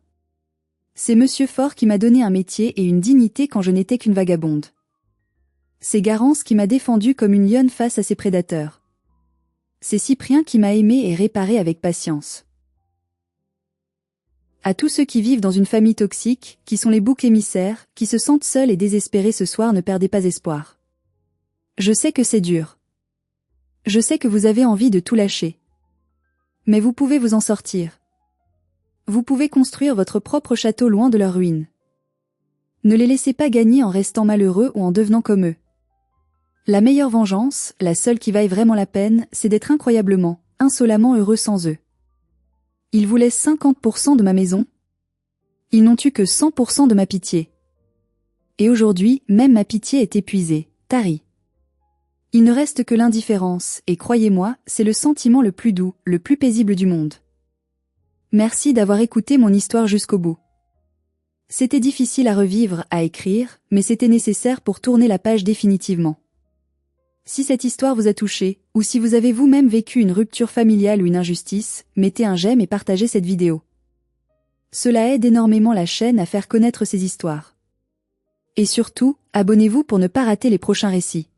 C'est Monsieur Fort qui m'a donné un métier et une dignité quand je n'étais qu'une vagabonde. C'est Garance qui m'a défendue comme une lionne face à ses prédateurs. C'est Cyprien qui m'a aimé et réparé avec patience. À tous ceux qui vivent dans une famille toxique, qui sont les boucs émissaires, qui se sentent seuls et désespérés ce soir, ne perdez pas espoir. Je sais que c'est dur. Je sais que vous avez envie de tout lâcher. Mais vous pouvez vous en sortir. Vous pouvez construire votre propre château loin de leur ruine. Ne les laissez pas gagner en restant malheureux ou en devenant comme eux. La meilleure vengeance, la seule qui vaille vraiment la peine, c'est d'être incroyablement, insolemment heureux sans eux. Ils vous laissent 50% de ma maison. Ils n'ont eu que 100% de ma pitié. Et aujourd'hui, même ma pitié est épuisée, tarie. Il ne reste que l'indifférence, et croyez-moi, c'est le sentiment le plus doux, le plus paisible du monde. Merci d'avoir écouté mon histoire jusqu'au bout. C'était difficile à revivre, à écrire, mais c'était nécessaire pour tourner la page définitivement. Si cette histoire vous a touché, ou si vous avez vous-même vécu une rupture familiale ou une injustice, mettez un j'aime et partagez cette vidéo. Cela aide énormément la chaîne à faire connaître ces histoires. Et surtout, abonnez-vous pour ne pas rater les prochains récits.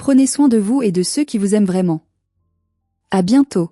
Prenez soin de vous et de ceux qui vous aiment vraiment. À bientôt.